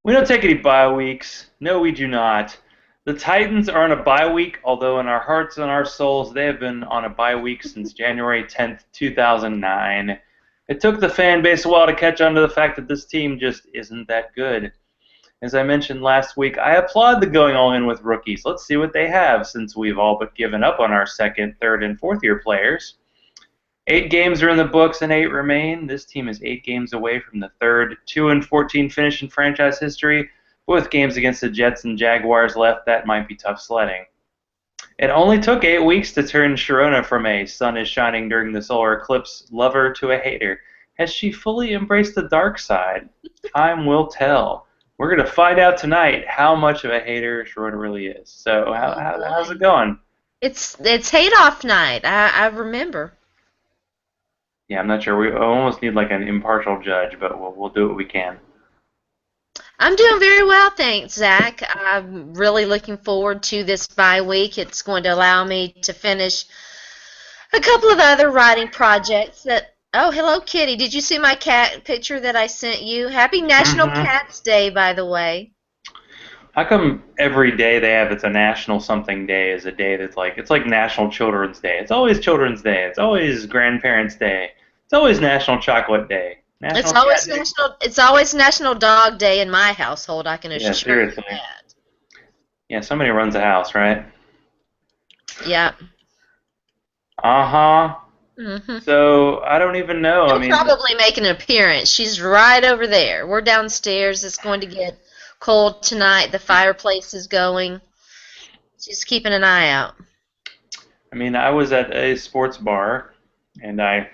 We don't take any bye weeks. No, we do not. The Titans are on a bye week, although in our hearts and our souls, they have been on a bye week since January 10th, 2009. It took the fan base a while to catch on to the fact that this team just isn't that good. As I mentioned last week, I applaud the going all in with rookies. Let's see what they have since we've all but given up on our second, third, and fourth year players. 8 games are in the books and 8 remain. This team is 8 games away from the third 2-14 finish in franchise history. With games against the Jets and Jaguars left, that might be tough sledding. It only took 8 weeks to turn Sharona from a sun is shining during the solar eclipse lover to a hater. Has she fully embraced the dark side? Time will tell. We're going to find out tonight how much of a hater Sharona really is. So how's it going? It's hate-off night. I remember. Yeah, I'm not sure. We almost need like an impartial judge, but we'll do what we can. I'm doing very well, thanks, Zach. I'm really looking forward to this bye week. It's going to allow me to finish a couple of other writing projects that... Oh, hello, Kitty. Did you see my cat picture that I sent you? Happy National Cats Day, by the way. How come every day they have it's a national something day is a day that's like it's like National Children's Day. It's always Children's Day. It's always Grandparents' Day. It's always National Chocolate Day. It's always National Dog Day in my household. I can assure you seriously. that. Yeah, somebody runs a house, right? Yeah. So I don't even know. She'll probably make an appearance. She's right over there. We're downstairs. It's going to get cold tonight. The fireplace is going. She's keeping an eye out. I mean, I was at a sports bar, and I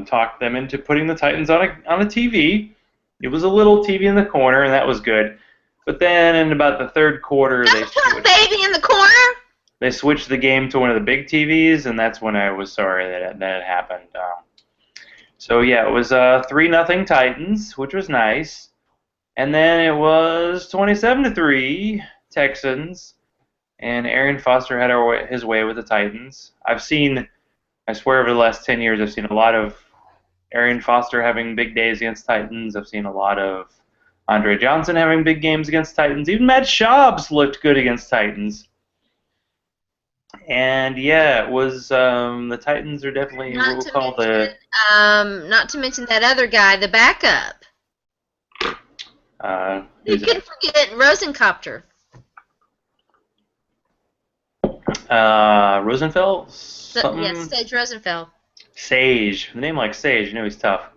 talked them into putting the Titans on a TV. It was a little TV in the corner, and that was good. But then in about the third quarter, Don't put a baby in the corner. They switched the game to one of the big TVs, and that's when I was sorry that it happened. So yeah, it was 3-0 Titans, which was nice. And then it was 27-3 Texans, and Arian Foster had his way with the Titans. I swear over the last 10 years, I've seen a lot of Arian Foster having big days against Titans. I've seen a lot of Andre Johnson having big games against Titans. Even Matt Schaub's looked good against Titans. And yeah, it was the Titans are definitely what we'll call the... Not to mention that other guy, the backup. You can forget Rosencopter. Rosenfeld? Yes, Sage Rosenfeld. Sage. The name like Sage, you know he's tough.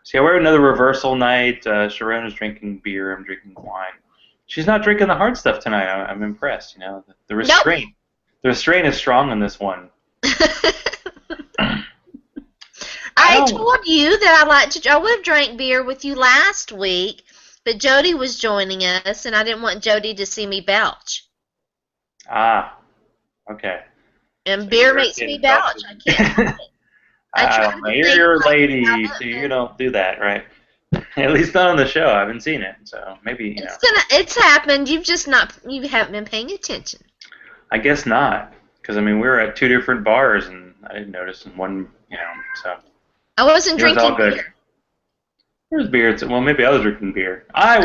So yeah, we're another reversal night. Sharona's drinking beer, I'm drinking wine. She's not drinking the hard stuff tonight. I'm impressed, you know. The restraint. Nope. The restraint is strong in this one. I told you that I would have drank beer with you last week, but Jody was joining us, and I didn't want Jody to see me belch. Ah, okay. And so beer makes me belch. I can't. You're a lady, so you don't do that, right? At least not on the show. I haven't seen it, so maybe you know. It's happened. You haven't been paying attention. I guess not, because I mean we were at 2 different bars, and I didn't notice in one, you know. So I wasn't drinking beer. There was beer. Well, maybe I was drinking beer. I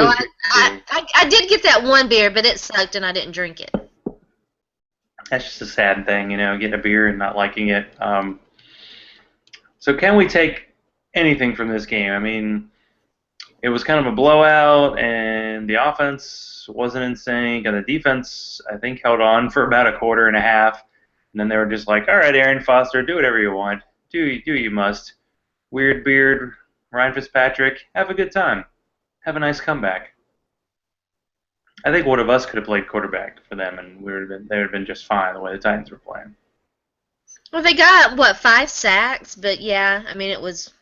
did get that one beer, but it sucked, and I didn't drink it. That's just a sad thing, you know, getting a beer and not liking it. So can we take anything from this game? I mean, it was kind of a blowout, and the offense wasn't in sync, and the defense, I think, held on for about a quarter and a half. And then they were just like, all right, Arian Foster, do whatever you want. Do you must. Weird Beard, Ryan Fitzpatrick, have a good time. Have a nice comeback. I think one of us could have played quarterback for them, and they would have been just fine the way the Titans were playing. Well, they got 5 sacks, but yeah, I mean it was.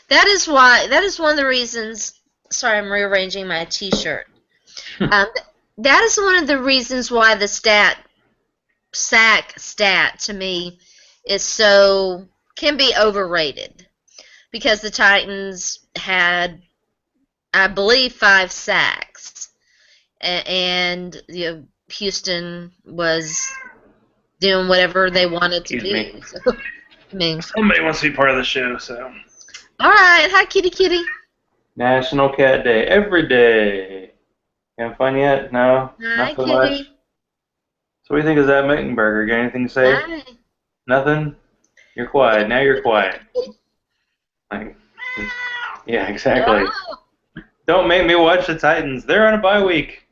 That is one of the reasons. Sorry, I'm rearranging my T-shirt. That is one of the reasons why the sack stat to me can be overrated, because the Titans had, I believe, 5 sacks. And Houston was doing whatever they wanted to do. So, Somebody wants to be part of the show, so. All right. Hi, kitty. National Cat Day every day. Having fun yet? No, Hi, not so much. Kitty. So what do you think of that Mittenberger? Got anything to say? Hi. Nothing? You're quiet. Now you're quiet. Like, yeah, exactly. Oh. Don't make me watch the Titans. They're on a bye week.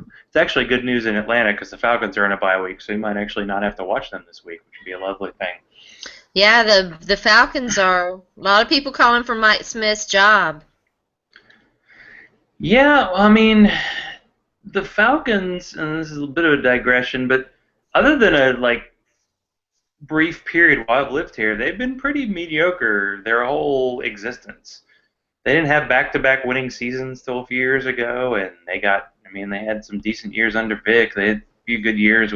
It's actually good news in Atlanta because the Falcons are on a bye week, so you might actually not have to watch them this week, which would be a lovely thing. Yeah, the Falcons are a lot of people calling for Mike Smith's job. Yeah, I mean, the Falcons, and this is a bit of a digression, but other than a brief period while I've lived here, they've been pretty mediocre their whole existence. They didn't have back-to-back winning seasons till a few years ago, and I mean, they had some decent years under Vic. They had a few good years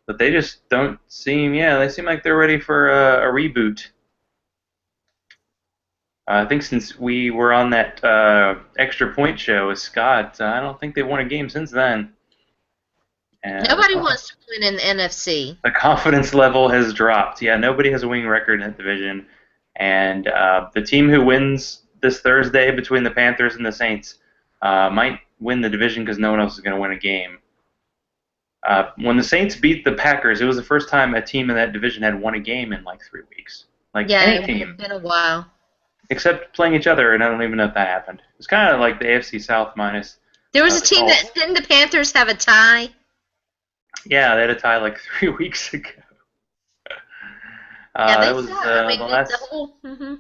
but they just don't seem, yeah, they seem like they're ready for a reboot. I think since we were on that extra point show with Scott, I don't think they won a game since then. And Nobody wants to win in the NFC. the confidence level has dropped. Yeah, nobody has a winning record in that division. And the team who wins this Thursday between the Panthers and the Saints might win the division because no one else is going to win a game. When the Saints beat the Packers, it was the first time a team in that division had won a game in like 3 weeks. Like Yeah, any it team, had been a while. except playing each other, and I don't even know if that happened. It's kind of like the AFC South minus There was a the team Colts. that didn't the Panthers have a tie? Yeah, they had a tie like 3 weeks ago. Yeah, they That was suck. I mean, the the last. whole. Hmm.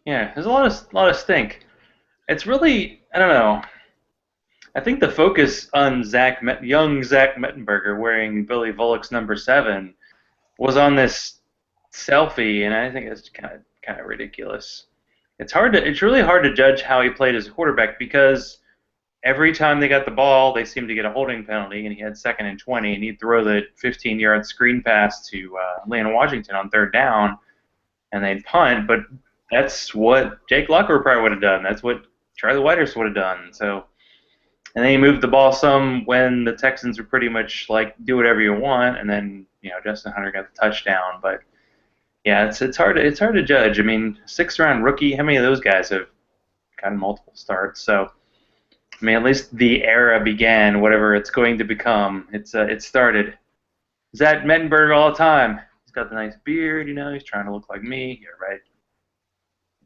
Yeah, there's a lot of stink. It's really, I don't know. I think the focus on young Zach Mettenberger wearing Billy Volek's number 7 was on this selfie, and I think it's kind of ridiculous. It's really hard to judge how he played as a quarterback because every time they got the ball, they seemed to get a holding penalty, and he had 2nd and 20, and he'd throw the 15-yard screen pass to Landon Washington on 3rd down, and they'd punt. But that's what Jake Locker probably would have done. That's what Charlie Whitehurst would have done. So, and then he moved the ball some when the Texans were pretty much like do whatever you want, and then Justin Hunter got the touchdown. But yeah, it's hard to judge. I mean, 6th round rookie. How many of those guys have gotten multiple starts? So I mean, at least the era began, whatever it's going to become. It started. Zach Mettenberg all the time. He's got the nice beard, he's trying to look like me. You're right.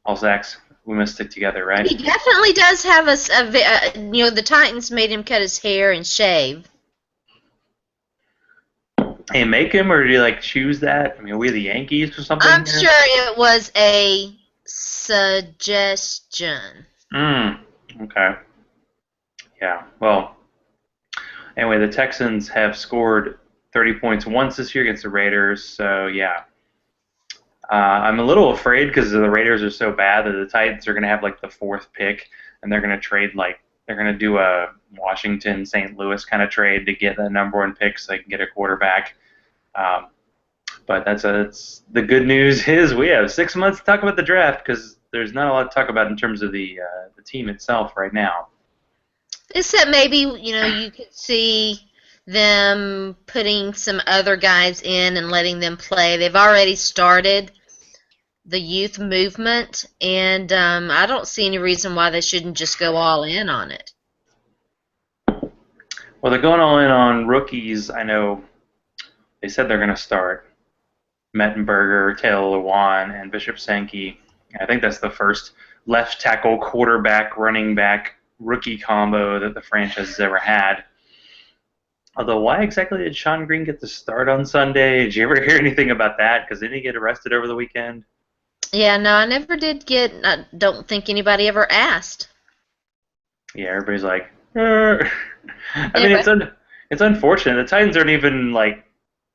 All Zachs, we must stick together, right? He definitely does have the Titans made him cut his hair and shave. Hey, make him, or did he choose that? I mean, are we the Yankees or something I'm here? sure it was a suggestion. Okay. Yeah. Well, anyway, the Texans have scored 30 points once this year against the Raiders, so yeah. I'm a little afraid because the Raiders are so bad that the Titans are going to have the 4th pick, and they're going to trade they're going to do a Washington St. Louis kind of trade to get the number 1 pick so they can get a quarterback. Um, but it's the good news is we have 6 months to talk about the draft because there's not a lot to talk about in terms of the team itself right now. Except maybe, you could see them putting some other guys in and letting them play. They've already started the youth movement, and I don't see any reason why they shouldn't just go all in on it. Well, they're going all in on rookies. I know they said they're going to start Mettenberger, Taylor Lewan, and Bishop Sankey. I think that's the first left tackle, quarterback, running back rookie combo that the franchise has ever had. Although, why exactly did Sean Green get the start on Sunday? Did you ever hear anything about that? Because didn't he get arrested over the weekend? Yeah, no, I never did I don't think anybody ever asked. Yeah, everybody's like, I mean, it's unfortunate. The Titans aren't even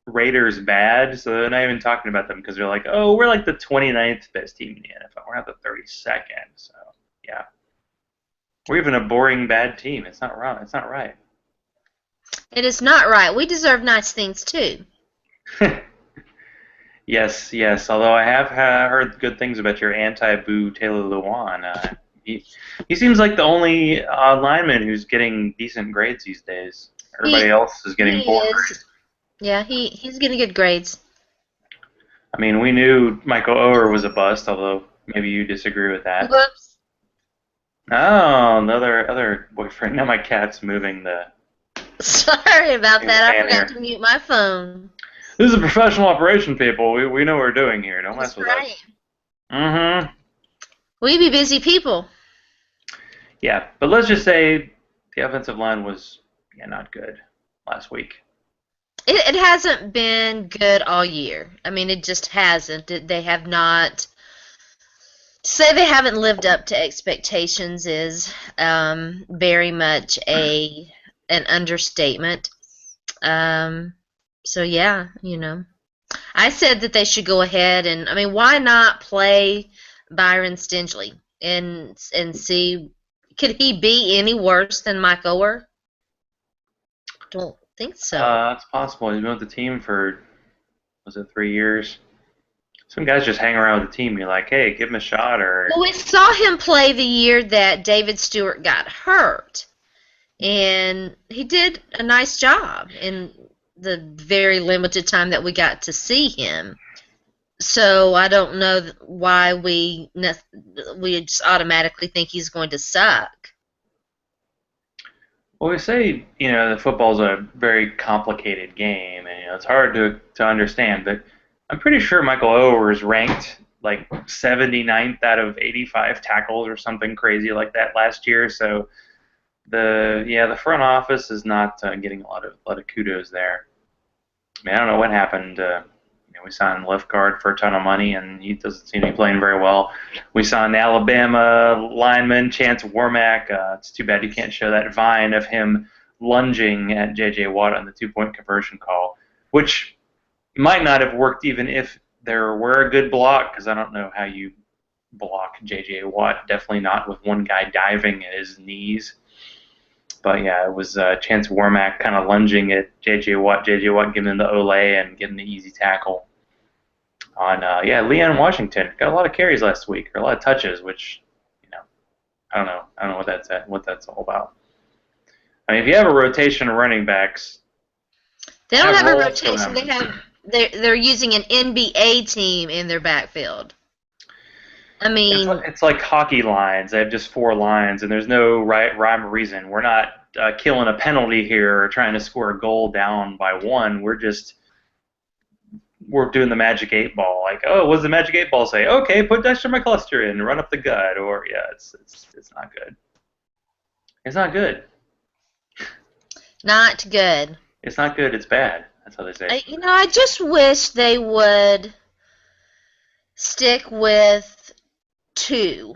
Raiders bad, so they're not even talking about them because they're like, oh, we're the 29th best team in the NFL. We're not the 32nd. So yeah, we're even a boring bad team. It's not wrong. It's not right. It is not right. We deserve nice things too. Yes, yes. Although I have heard good things about your anti-boo Taylor Lewan. He seems like the only lineman who's getting decent grades these days. Everybody else is getting He poor is. grades. Yeah, he's getting good grades. I mean, we knew Michael Oher was a bust, although maybe you disagree with that. Whoops. Oh, the other boyfriend. Now my cat's moving Sorry about moving the that. I fan forgot here. to mute my phone. This is a professional operation, people. We know what we're doing here. Don't mess That's with right. us. Mm-hmm. We be busy people. Yeah, but let's just say the offensive line was not good last week. It hasn't been good all year. I mean, it just hasn't. They have not. To say they haven't lived up to expectations is very much an understatement. Um, so yeah, I said that they should go ahead and I mean, why not play Byron Stingley and see could he be any worse than Mike Ower? Don't think so. It's possible. He's been with the team for, was it 3 years? Some guys just hang around with the team. You're like, hey, give him a shot, or Well, we saw him play the year that David Stewart got hurt, and he did a nice job in the very limited time that we got to see him. So I don't know why we just automatically think he's going to suck. well, we say the football's a very complicated game, and it's hard to understand. But I'm pretty sure Michael Oher is ranked like 79th out of 85 tackles or something crazy like that last year. So the front office is not getting a lot of kudos there. I mean, I don't know what happened. We signed the left guard for a ton of money, and he doesn't seem to be playing very well. We signed the Alabama lineman, Chance Warmack. It's too bad you can't show that vine of him lunging at J.J. Watt on the two-point conversion call, which might not have worked even if there were a good block, because I don't know how you block J.J. Watt. Definitely not with one guy diving at his knees. But yeah, it was Chance Warmack kind of lunging at J.J. Watt. J.J. Watt giving him the Olay and getting the easy tackle on Leon Washington. Got a lot of carries last week, or a lot of touches, which you know I don't know what that's all about. I mean, if you have a rotation of running backs, They don't have have a roles for rotation. them. They're using an NBA team in their backfield. I It's like, mean, it's like hockey lines. They have just four lines, and there's no rhyme or reason. We're not killing a penalty here or trying to score a goal down by one. We're doing the magic eight ball. Like, oh, what does the magic eight ball say? Okay, put Dexter McCluster in, run up the gut, or yeah, it's not good. It's not good. not good. It's not good. It's bad. That's how they say. I just wish they would stick with two.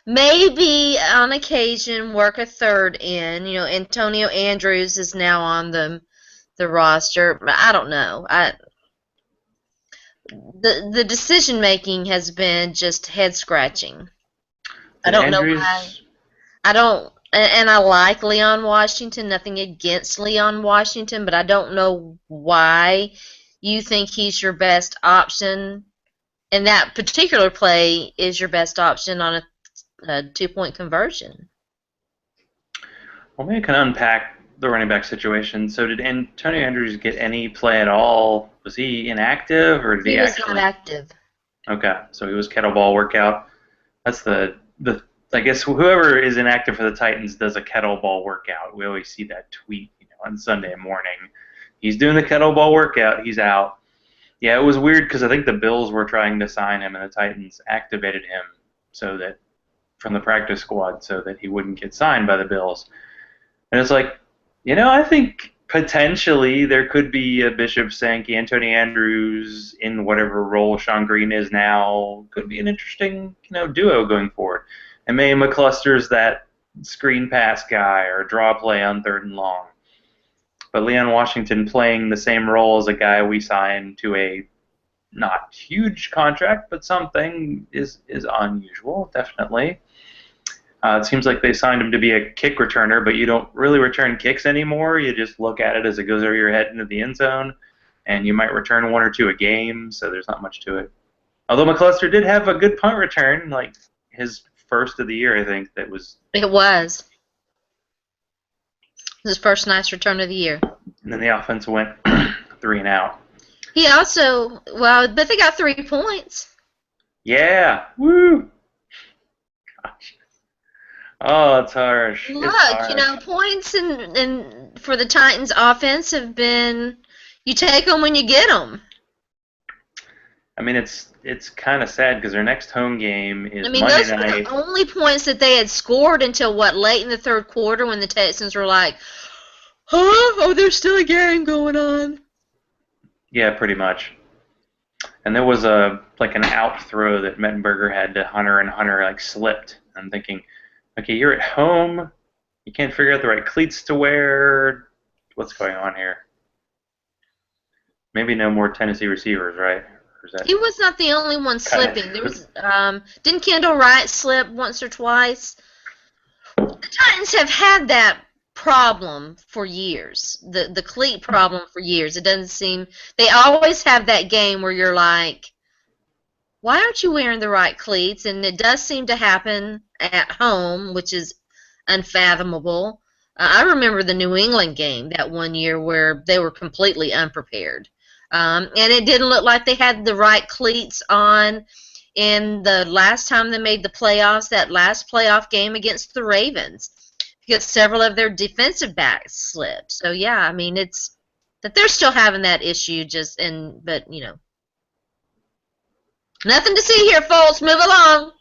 Maybe on occasion work a third in. Antonio Andrews is now on the roster. I don't know. The decision making has been just head scratching. I Did don't know why. Andrews? I don't, and I like Leon Washington. Nothing against Leon Washington, but I don't know why you think he's your best option, and that particular play is your best option on a 2-point conversion. Well, maybe I can unpack the running back situation. So, did Antonio Andrews get any play at all? Was he inactive, or did He he was not actually? active. Okay, so he was kettlebell workout. That's the I guess whoever is inactive for the Titans does a kettlebell workout. We always see that tweet, on Sunday morning. He's doing the kettlebell workout. He's out. Yeah, it was weird because I think the Bills were trying to sign him, and the Titans activated him so that from the practice squad so that he wouldn't get signed by the Bills. And it's like, I think potentially there could be a Bishop Sankey, Anthony Andrews in whatever role Sean Green is now. Could be an interesting, duo going forward. And maybe McCluster's that screen pass guy or draw play on third and long. But Leon Washington playing the same role as a guy we signed to a not huge contract, but something is unusual, definitely. It seems like they signed him to be a kick returner, but you don't really return kicks anymore. You just look at it as it goes over your head into the end zone, and you might return one or two a game, so there's not much to it. Although McCluster did have a good punt return, like his first of the year, I think, that was. It was his first nice return of the year. And then the offense went 3-and-out. He also, well, but they got 3 points. Yeah, woo! Gosh. Oh, it's harsh. It's Look, harsh. points and for the Titans offense have been, you take them when you get them. I mean, it's kind of sad because their next home game I is mean, Monday those were the night. only points that they had scored until what, late in the third quarter when the Texans were like, huh? Oh, there's still a game going on. Yeah, pretty much. And there was a like an out throw that Mettenberger had to Hunter, and Hunter like slipped. I'm thinking, okay, you're at home. You can't figure out the right cleats to wear. What's going on here? Maybe no more Tennessee receivers, right? Or is that He was not the only one kind slipping. There of was, didn't Kendall Wright slip once or twice? The Titans have had that problem for years. The cleat problem for years. It doesn't seem they always have that game where you're like, why aren't you wearing the right cleats? And it does seem to happen at home, which is unfathomable. I remember the New England game that one year where they were completely unprepared. And it didn't look like they had the right cleats on in the last time they made the playoffs, that last playoff game against the Ravens, because several of their defensive backs slipped. So yeah, I mean it's that they're still having that issue. But nothing to see here, folks. Move along.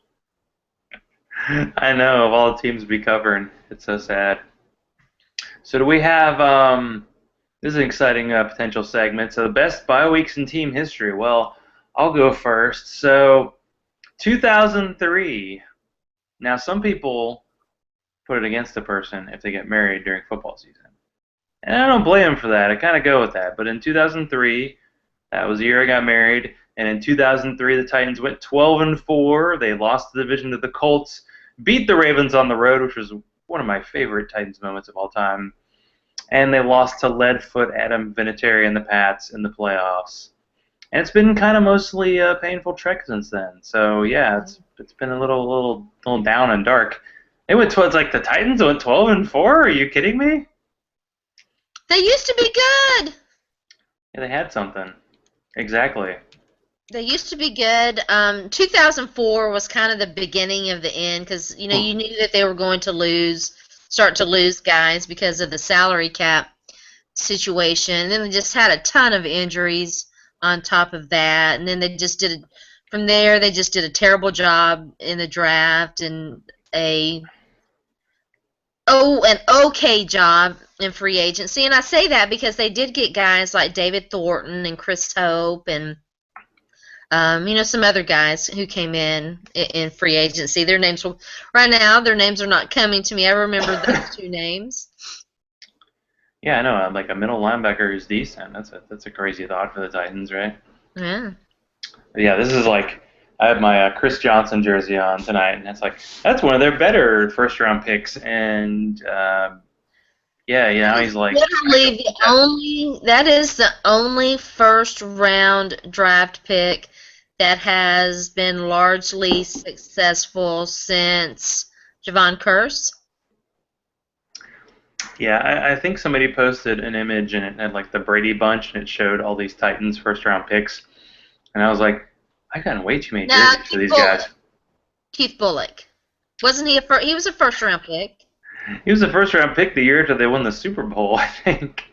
I know of all the teams to be covering. It's so sad. So do we have this is an exciting potential segment. So the best bye weeks in team history. Well, I'll go first. So 2003. Now some people put it against a person if they get married during football season. And I don't blame them for that. I kind of go with that. But in 2003, that was the year I got married. And in 2003, the Titans went 12-4. They lost the division to the Colts, beat the Ravens on the road, which was one of my favorite Titans moments of all time. And they lost to lead-foot Adam Vinatieri and the Pats in the playoffs. And it's been kind of mostly a painful trek since then. So yeah, it's been a little down and dark. They went towards like the Titans went 12-4. Are you kidding me? They used to be good. Yeah, they had something. Exactly. They used to be good. 2004 was kind of the beginning of the end because you knew that they were going to start to lose guys because of the salary cap situation. And then they just had a ton of injuries on top of that. And then from there they just did a terrible job in the draft and an okay job in free agency. And I say that because they did get guys like David Thornton and Chris Hope and some other guys who came in free agency. Right now, their names are not coming to me. I remember those two names. Yeah, I know. Like a middle linebacker who's decent. That's a crazy thought for the Titans, right? Yeah. But yeah, this is like I have my Chris Johnson jersey on tonight, and that's one of their better first round picks. And he's like That is the only first round draft pick that has been largely successful since Javon Curse. Yeah, I think somebody posted an image and it had like the Brady Bunch and it showed all these Titans first round picks, and I was like, I got way too many jerseys for these guys. Keith Bullock, wasn't he he was a first round pick? He was a first round pick the year after they won the Super Bowl, I think.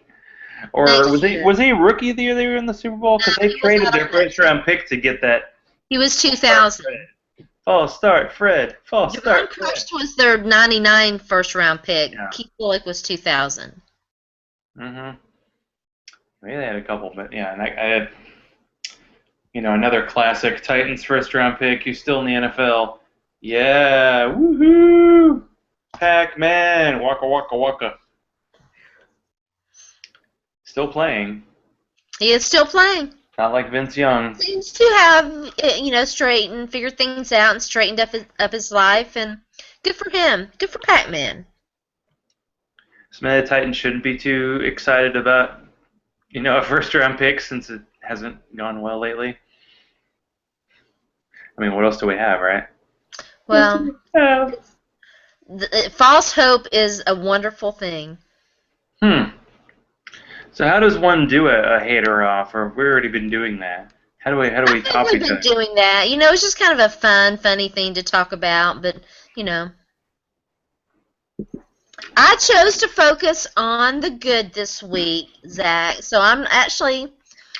Or was he rookie the year they were in the Super Bowl? Because they traded their first round pick to get that. He was 2000. False start, Fred. False start. Javon Curse was their 99 first round pick. Yeah. Keith Bullock was 2000. Mhm. Maybe they had a couple, but yeah, and I had another classic Titans first round pick who's still in the NFL. Yeah, woohoo! Pac-Man, waka waka waka. Still playing. He is still playing. Not like Vince Young. Seems to have, figured things out and straightened up his life, and good for him. Good for Pac-Man. So maybe the Titans shouldn't be too excited about, a first-round pick since it hasn't gone well lately. I mean, what else do we have, right? Well, false hope is a wonderful thing. So how does one do a hater off, or have we already been doing that? How do we top each other? We've been doing that. It's just kind of a funny thing to talk about, but. I chose to focus on the good this week, Zach. So I'm actually,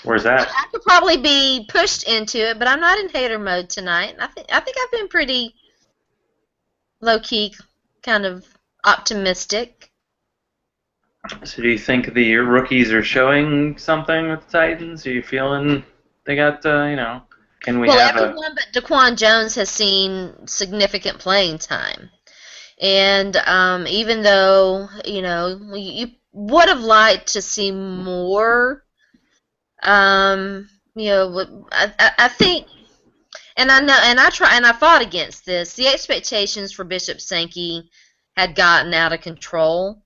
Where's that? I could probably be pushed into it, but I'm not in hater mode tonight. I think I've been pretty low key, kind of optimistic. So do you think the rookies are showing something with the Titans? Are you feeling they got, can we Well, have a... everyone but Daquan Jones has seen significant playing time. And even though, you would have liked to see more, I think, and I know, and I fought against this. The expectations for Bishop Sankey had gotten out of control.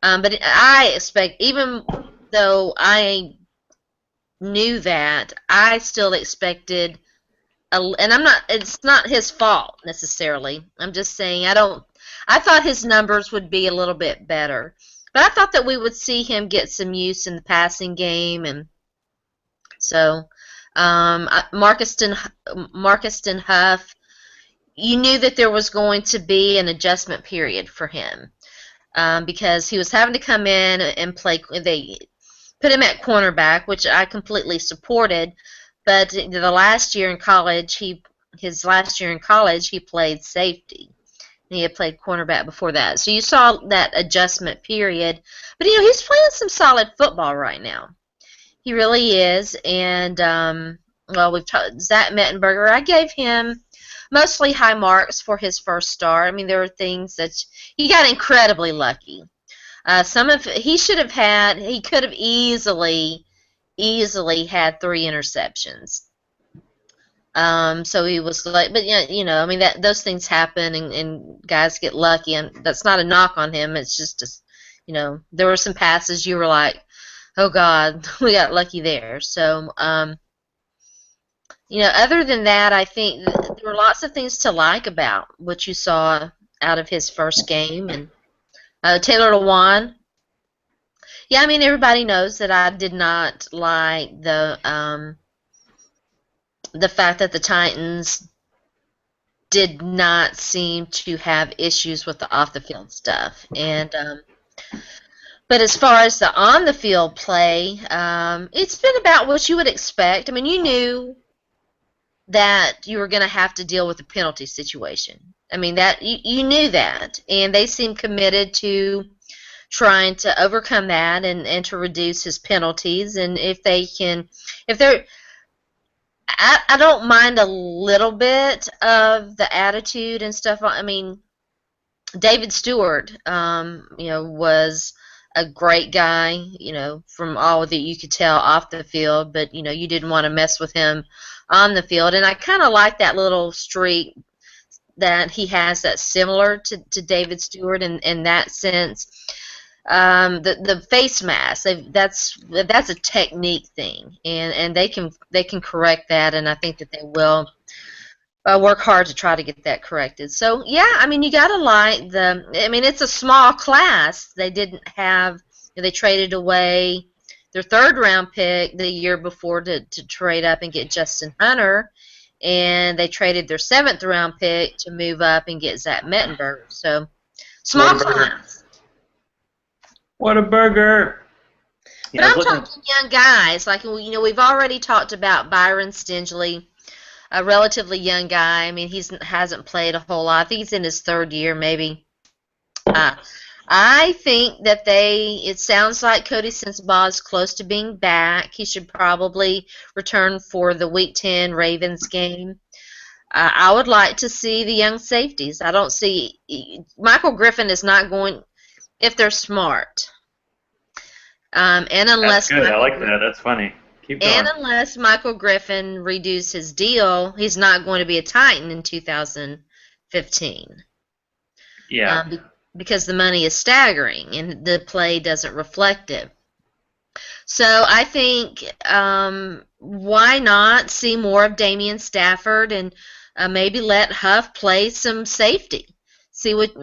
But I expect, even though I knew that, I still expected, and it's not his fault necessarily. I'm just saying, I thought his numbers would be a little bit better. But I thought that we would see him get some use in the passing game, and so Marcuston Huff, you knew that there was going to be an adjustment period for him, because he was having to come in and play. They put him at cornerback, which I completely supported. But the last year in college, his last year in college, he played safety. And he had played cornerback before that. So you saw that adjustment period. But, he's playing some solid football right now. He really is. And, well, we've talked Zach Mettenberger. I gave him mostly high marks for his first start. I mean, there were things that he got incredibly lucky. He could have easily had 3 interceptions. So he was like, but I mean, those things happen, and guys get lucky, and that's not a knock on him. It's just, there were some passes you were like, oh God, we got lucky there. So, other than that, I think there were lots of things to like about what you saw out of his first game, and Taylor Lewan. Yeah, I mean, everybody knows that I did not like the fact that the Titans did not seem to have issues with the off the field stuff, and but as far as the on the field play, it's been about what you would expect. I mean, you knew that you were going to have to deal with the penalty situation. I mean, that you knew that, and they seemed committed to trying to overcome that, and to reduce his penalties. And if they're, I don't mind a little bit of the attitude and stuff. I mean, David Stewart, was a great guy, from all that you could tell off the field, but, you didn't want to mess with him on the field. And I kind of like that little streak that he has that's similar to David Stewart in that sense. The face mask, that's a technique thing, and they can correct that, and I think that they will work hard to try to get that corrected. So yeah, I mean, you gotta like I mean, it's a small class. They didn't have, they traded away their 3rd round pick the year before to trade up and get Justin Hunter, and they traded their 7th round pick to move up and get Zach Mettenberger. So small class. What a burger! But I'm talking young guys. Like, we've already talked about Byron Stingley, a relatively young guy. I mean, he hasn't played a whole lot. I think he's in his 3rd year, maybe. I think that it sounds like Cody Sensabaugh is close to being back. He should probably return for the Week 10 Ravens game. I would like to see the young safeties. I don't see Michael Griffin is not going, if they're smart. And unless That's good. I like that. That's funny. Keep going. And unless Michael Griffin redos his deal, he's not going to be a Titan in 2015. Yeah. Because the money is staggering and the play doesn't reflect it. So I think, why not see more of Damian Stafford, and maybe let Huff play some safety. See what,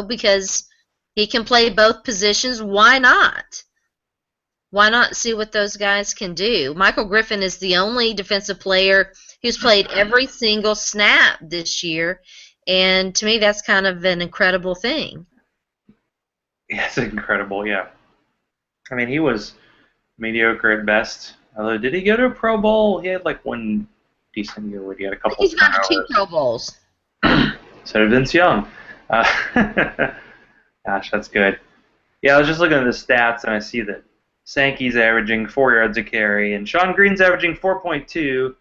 because he can play both positions. Why not? Why not see what those guys can do? Michael Griffin is the only defensive player who's played every single snap this year, and to me that's kind of an incredible thing. It's incredible, yeah. I mean, he was mediocre at best. Although, did he go to a Pro Bowl? He had like one decent year where he had a I think couple he's gone to two turnovers. Pro Bowls. So did Vince Young. Uh, gosh, that's good. Yeah, I was just looking at the stats and I see that Sankey's averaging 4 yards a carry and Sean Green's averaging 4.2.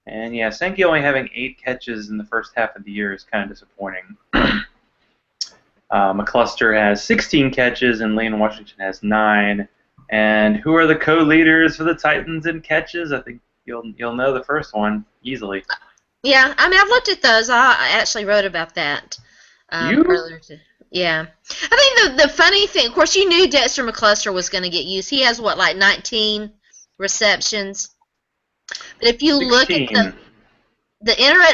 And yeah, Sankey only having 8 catches in the first half of the year is kind of disappointing. McCluster has 16 catches and Lane Washington has 9. And who are the co-leaders for the Titans in catches? I think you'll know the first one easily. Yeah, I mean, I've looked at those. I actually wrote about that You? earlier. Yeah. I think the funny thing, of course, you knew Dexter McCluster was going to get used. He has, what, like 19 receptions? But if you look at 16.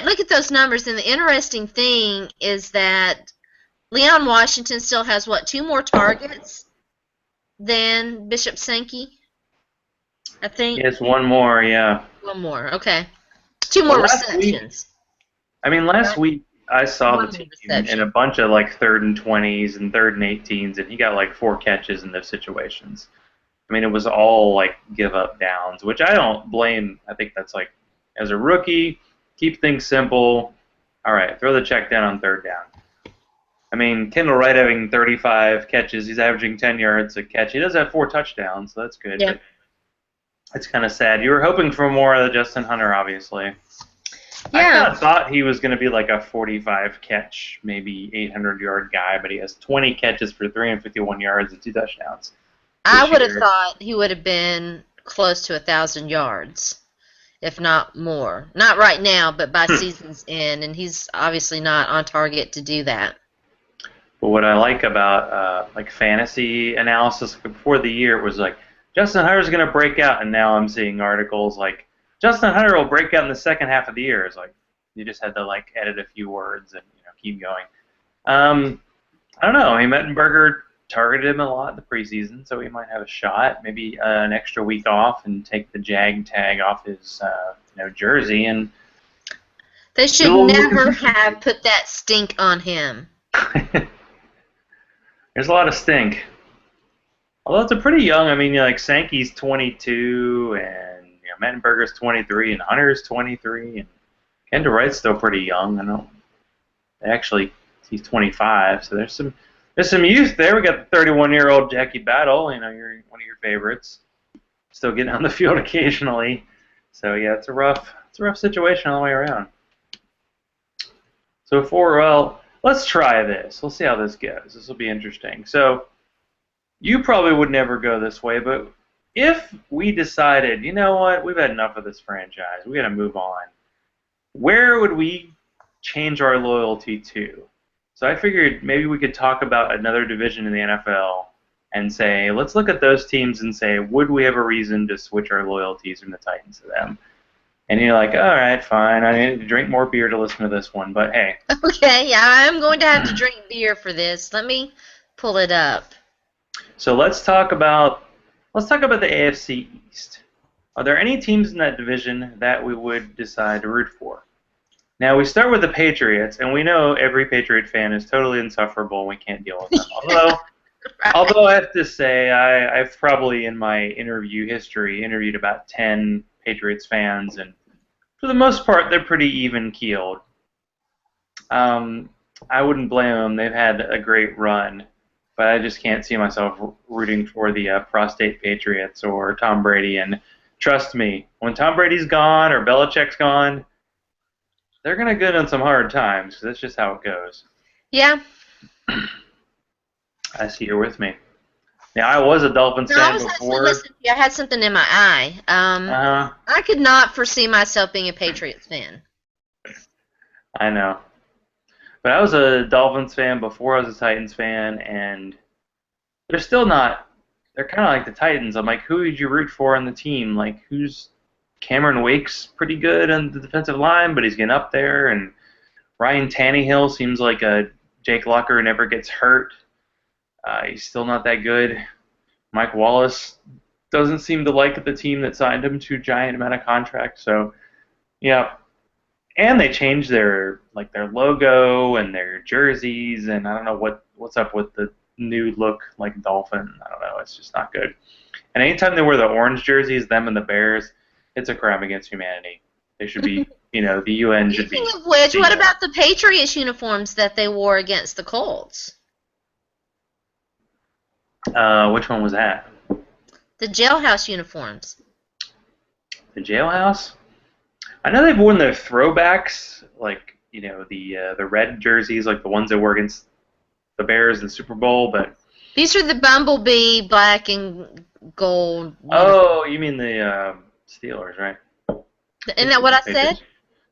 look at those numbers, and the interesting thing is that Leon Washington still has, what, 2 more targets than Bishop Sankey? I think. Yes, one more, yeah. 1 more, okay. 2 Well, more receptions. last week I saw the 1 more team in reception. a bunch of like 3rd and 20s and 3rd and 18s, and he got like 4 catches in those situations. I mean, it was all like give up downs, which I don't blame. I think that's like, as a rookie, keep things simple. All right, throw the check down on 3rd down. I mean, Kendall Wright having 35 catches, he's averaging 10 yards a catch. He does have 4 touchdowns, so that's good. Yeah. But it's kind of sad. You were hoping for more of the Justin Hunter, obviously. I kind Yeah. of thought he was going to be like a 45 catch, maybe 800-yard guy, but he has 20 catches for 351 yards and 2 touchdowns I this would have year. thought he would have been close to 1,000 yards, if not more. Not right now, but by season's end, and he's obviously not on target to do that. But what I like about like fantasy analysis before the year, it was like Justin Hunter's going to break out, and now I'm seeing articles like Justin Hunter will break out in the second half of the year. It's like you just had to like edit a few words and keep going. I don't know. I mean, Mettenberger targeted him a lot in the preseason, so he might have a shot. Maybe an extra week off and take the Jag tag off his jersey and They get a should little more never consistency. have put that stink on him. There's a lot of stink. Although it's a pretty young, I mean, like Sankey's 22, and Mettenberger's 23, and Hunter's 23, and Kendall Wright's still pretty young. I know. Actually, he's 25, so there's some youth there. We got the 31-year-old Jackie Battle. You're one of your favorites. Still getting on the field occasionally. So yeah, it's a rough situation all the way around. So let's try this. We'll see how this goes. This will be interesting. So you probably would never go this way, but if we decided, you know what, we've had enough of this franchise, we got to move on, where would we change our loyalty to? So I figured maybe we could talk about another division in the NFL and say, let's look at those teams and say, would we have a reason to switch our loyalties from the Titans to them? And you're like, all right, fine. I need to drink more beer to listen to this one, but hey. Okay, yeah, I'm going to have to drink beer for this. Let me pull it up. So let's talk about the AFC East. Are there any teams in that division that we would decide to root for? Now we start with the Patriots, and we know every Patriot fan is totally insufferable and we can't deal with them. Although I have to say, I've probably in my interview history interviewed about 10 Patriots fans, and for the most part, they're pretty even keeled. I wouldn't blame them; they've had a great run, but I just can't see myself rooting for the prostate Patriots or Tom Brady. And trust me, when Tom Brady's gone or Belichick's gone, they're gonna get in some hard times. 'Cause that's just how it goes. Yeah. I see you're with me. Yeah, I was a Dolphins No, I fan was actually before. listening to you. I had something in my eye. I could not foresee myself being a Patriots fan. I know. But I was a Dolphins fan before I was a Titans fan, and they're still not. They're kind of like the Titans. I'm like, who would you root for on the team? Like, who's Cameron Wake's pretty good on the defensive line, but he's getting up there, and Ryan Tannehill seems like a Jake Locker never gets hurt. He's still not that good. Mike Wallace doesn't seem to like the team that signed him to a giant amount of contract. So, yeah. And they changed their logo and their jerseys, and I don't know what's up with the nude look like Dolphin. I don't know. It's just not good. And anytime they wear the orange jerseys, them and the Bears, it's a crime against humanity. They should be, the UN should Speaking be. of which, what about the Patriots uniforms that they wore against the Colts? Which one was that? The jailhouse uniforms. The jailhouse? I know they've worn their throwbacks, like the red jerseys, like the ones that were against the Bears in the Super Bowl, but. These are the Bumblebee black and gold. Oh, you mean the Steelers, right? Isn't that what I said?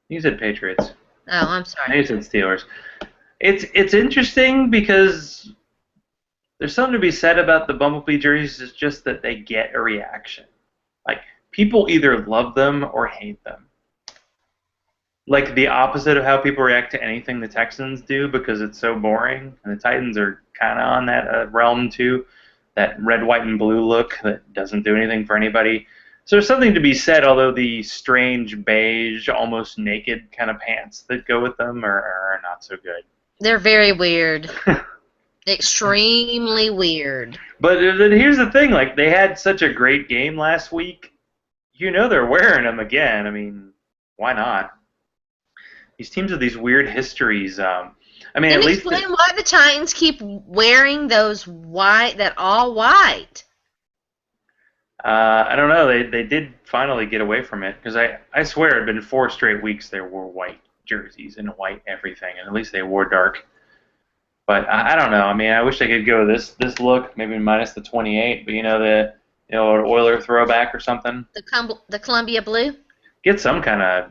You said Patriots. Oh, I'm sorry. You said Steelers. It's interesting because there's something to be said about the Bumblebee jerseys. It's just that they get a reaction. Like, people either love them or hate them. Like the opposite of how people react to anything the Texans do because it's so boring. And the Titans are kind of on that realm too. That red, white, and blue look that doesn't do anything for anybody. So there's something to be said, although the strange beige, almost naked kind of pants that go with them are not so good. They're very weird. Extremely weird. But here's the thing, like, they had such a great game last week. They're wearing them again. I mean, why not? These teams have these weird histories. At least explain why the Titans keep wearing those all white. I don't know. They did finally get away from it because I swear it had been 4 straight weeks they wore white jerseys and white everything, and at least they wore dark. But I don't know. I mean, I wish they could go this look, maybe minus the 28. But the Oiler throwback or something. The Columbia blue. Get some kind of,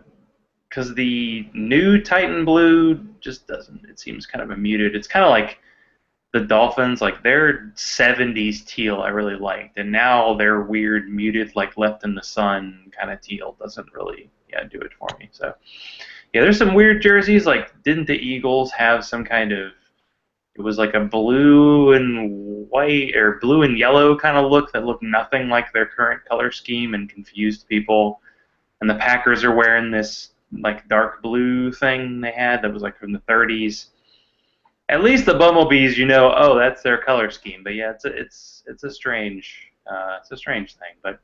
because the new Titan blue just doesn't. It seems kind of muted. It's kind of like the Dolphins, like their 70s teal I really liked, and now their weird muted, like left in the sun kind of teal doesn't really do it for me. So there's some weird jerseys. Like, didn't the Eagles have some kind of, it was like a blue and white or blue and yellow kind of look that looked nothing like their current color scheme and confused people. And the Packers are wearing this like dark blue thing they had that was like from the 30s. At least the Bumblebees, that's their color scheme. But yeah, it's a strange thing. But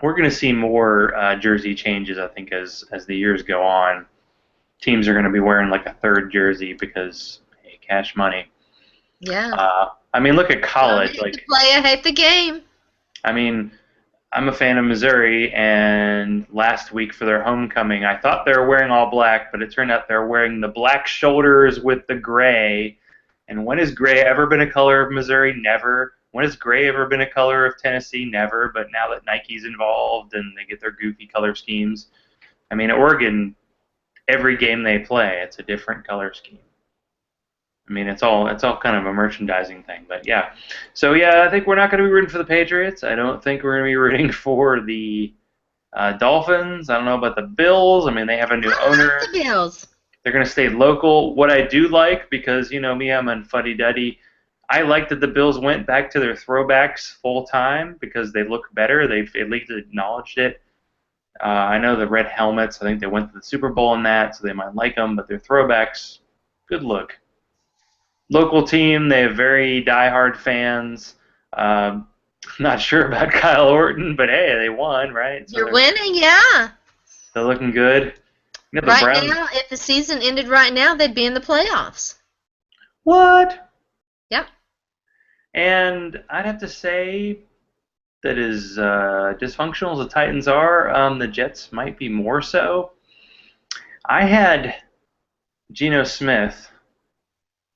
we're going to see more jersey changes, I think, as the years go on. Teams are going to be wearing like a third jersey because cash money. Yeah. Look at college. I hate the play, I hate the game. I'm a fan of Missouri, and last week for their homecoming, I thought they were wearing all black, but it turned out they're wearing the black shoulders with the gray. And when has gray ever been a color of Missouri? Never. When has gray ever been a color of Tennessee? Never. But now that Nike's involved and they get their goofy color schemes, Oregon, every game they play, it's a different color scheme. It's all kind of a merchandising thing, but yeah. So yeah, I think we're not going to be rooting for the Patriots. I don't think we're going to be rooting for the Dolphins. I don't know about the Bills. They have a new owner. The Bills. They're going to stay local. What I do like, because me, I'm on fuddy-duddy. I like that the Bills went back to their throwbacks full time because they look better. They've at least acknowledged it. I know the red helmets. I think they went to the Super Bowl in that, so they might like them. But their throwbacks, good look. Local team, they have very diehard fans. Not sure about Kyle Orton, but hey, they won, right? So you're winning, yeah. They're looking good. Right now, if the season ended right now, they'd be in the playoffs. What? Yep. And I'd have to say that as dysfunctional as the Titans are, the Jets might be more so. I had Geno Smith.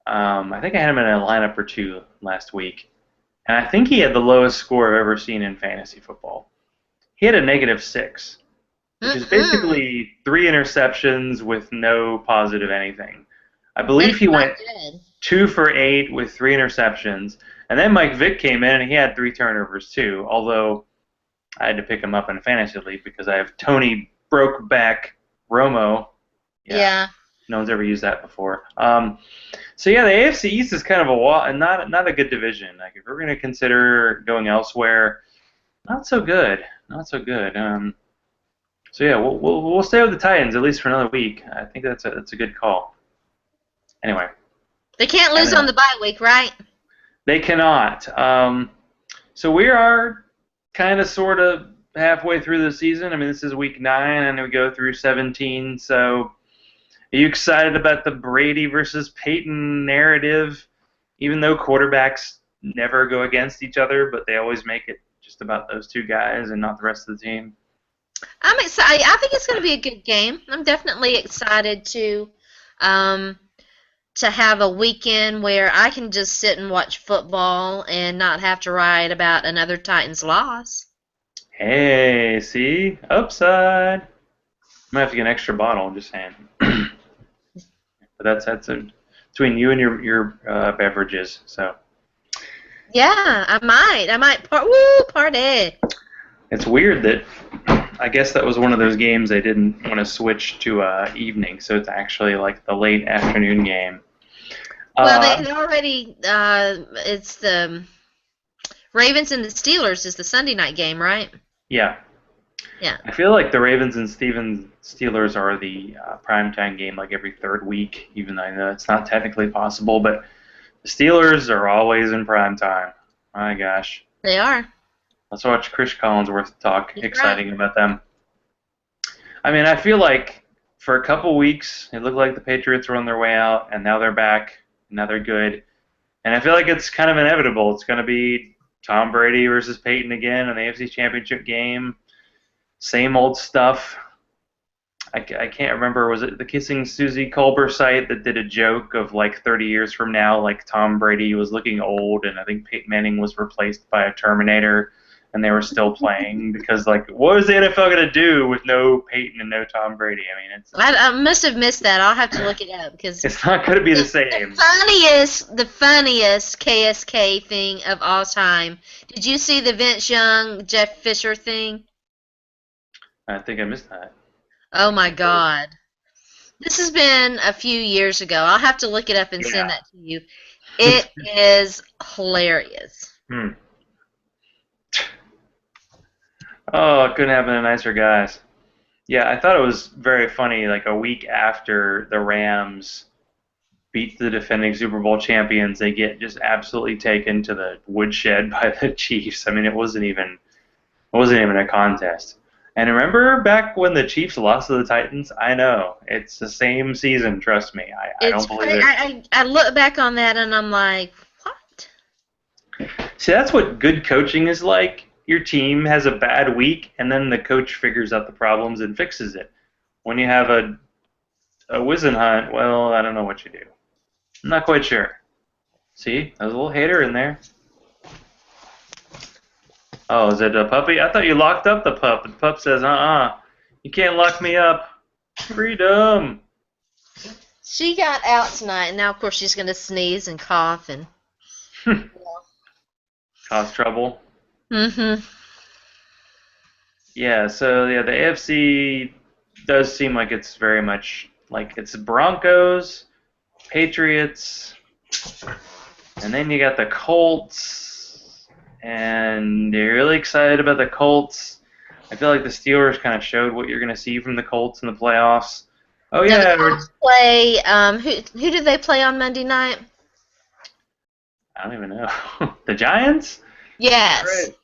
I think I had him in a lineup or two last week, and I think he had the lowest score I've ever seen in fantasy football. He had a -6, which is basically 3 interceptions with no positive anything. I believe he went 2 for 8 with 3 interceptions, and then Mike Vick came in and he had 3 turnovers too, although I had to pick him up in a fantasy league because I have Tony Brokeback Romo. Yeah. No one's ever used that before. So yeah, the AFC East is kind of not a good division. Like, if we're going to consider going elsewhere, not so good. So yeah, we'll stay with the Titans at least for another week. I think that's a good call. Anyway, they can't lose on the bye week, right? They cannot. So we are kind of sort of halfway through the season. I mean, this is week 9, and we go through 17. So are you excited about the Brady versus Peyton narrative? Even though quarterbacks never go against each other, but they always make it just about those two guys and not the rest of the team. I'm excited. I think it's going to be a good game. I'm definitely excited um, to have a weekend where I can just sit and watch football and not have to write about another Titans loss. Hey, see? Upside. I might have to get an extra bottle, just saying. But between you and your beverages. So Yeah, I might party. it's weird that I guess that was one of those games they didn't want to switch to evening, so it's actually like the late afternoon game. Well, Uh, they already it's the Ravens and the Steelers is the Sunday night game, right? yeah, Yeah. I feel like the Ravens and Steelers are the primetime game like every third week, even though I know it's not technically possible. But the Steelers are always in prime time. My gosh. They are. Let's watch Chris Collinsworth talk That's right. exciting about them. I mean, I feel like for a couple weeks, it looked like the Patriots were on their way out, and now they're back. Now they're good. And I feel like it's kind of inevitable. It's going to be Tom Brady versus Peyton again in the AFC Championship game. Same old stuff. I can't remember. Was it the Kissing Susie Colbert site that did a joke of like 30 years from now, like Tom Brady was looking old, and I think Peyton Manning was replaced by a Terminator, and they were still playing because like, what is the NFL gonna do with no Peyton and no Tom Brady? I mean, I must have missed that. I'll have to look it up because it's not gonna be the the same. funniest KSK thing of all time. Did you see the Vince Young, Jeff Fisher thing? I think I missed that. Oh my God. This has been a few years ago. I'll have to look it up and send Yeah. that to you. It is hilarious. Hmm. Oh, it couldn't happen to nicer guys. Yeah, I thought it was very funny. Like a week after the Rams beat the defending Super Bowl champions, they get just absolutely taken to the woodshed by the Chiefs. I mean, it wasn't even a contest. And remember back when the Chiefs lost to the Titans? I know it's the same season. Trust me, I It's don't believe crazy. it. I look back on that and I'm like, what? See, that's what good coaching is like. Your team has a bad week, and then the coach figures out the problems and fixes it. When you have a Wizenhunt, well, I don't know what you do. I'm not quite sure. See, there's a little hater in there. Oh, is it a puppy? I thought you locked up the pup. The pup says, you can't lock me up. Freedom. She got out tonight and now of course she's gonna sneeze and cough and Cause trouble. mm-hmm. Yeah, so yeah, the AFC does seem like it's very much like it's Broncos, Patriots, and then you got the Colts, and you're really excited about the Colts. I feel like the Steelers kind of showed what you're going to see from the Colts in the playoffs. Oh Now the yeah, Colts play who did they play on Monday night? I don't even know. The Giants? Yes. Right.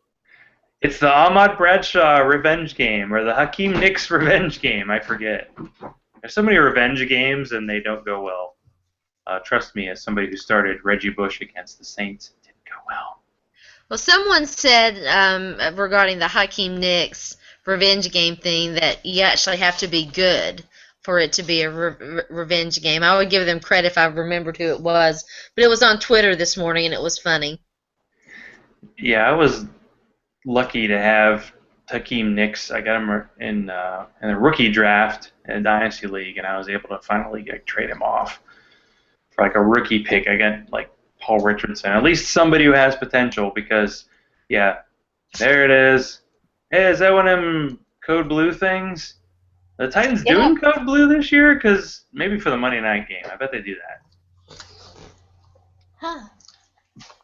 It's the Ahmad Bradshaw revenge game or the Hakeem Nicks revenge game. I forget. There's so many revenge games and they don't go well. Trust me, as somebody who started Reggie Bush against the Saints, it didn't go well. Well, someone said regarding the Hakeem Nicks revenge game thing that you actually have to be good for it to be a revenge game. I would give them credit if I remembered who it was, but it was on Twitter this morning and it was funny. Yeah, I was lucky to have Hakeem Nicks. I got him in a rookie draft in a dynasty league, and I was able to finally trade him off for like a rookie pick. I got like Paul Richardson, at least somebody who has potential. Because yeah, there it is. Hey, is that one of them Code Blue things? The Titans Yeah. doing Code Blue this year? Because maybe for the Monday night game, I bet they do that. Huh.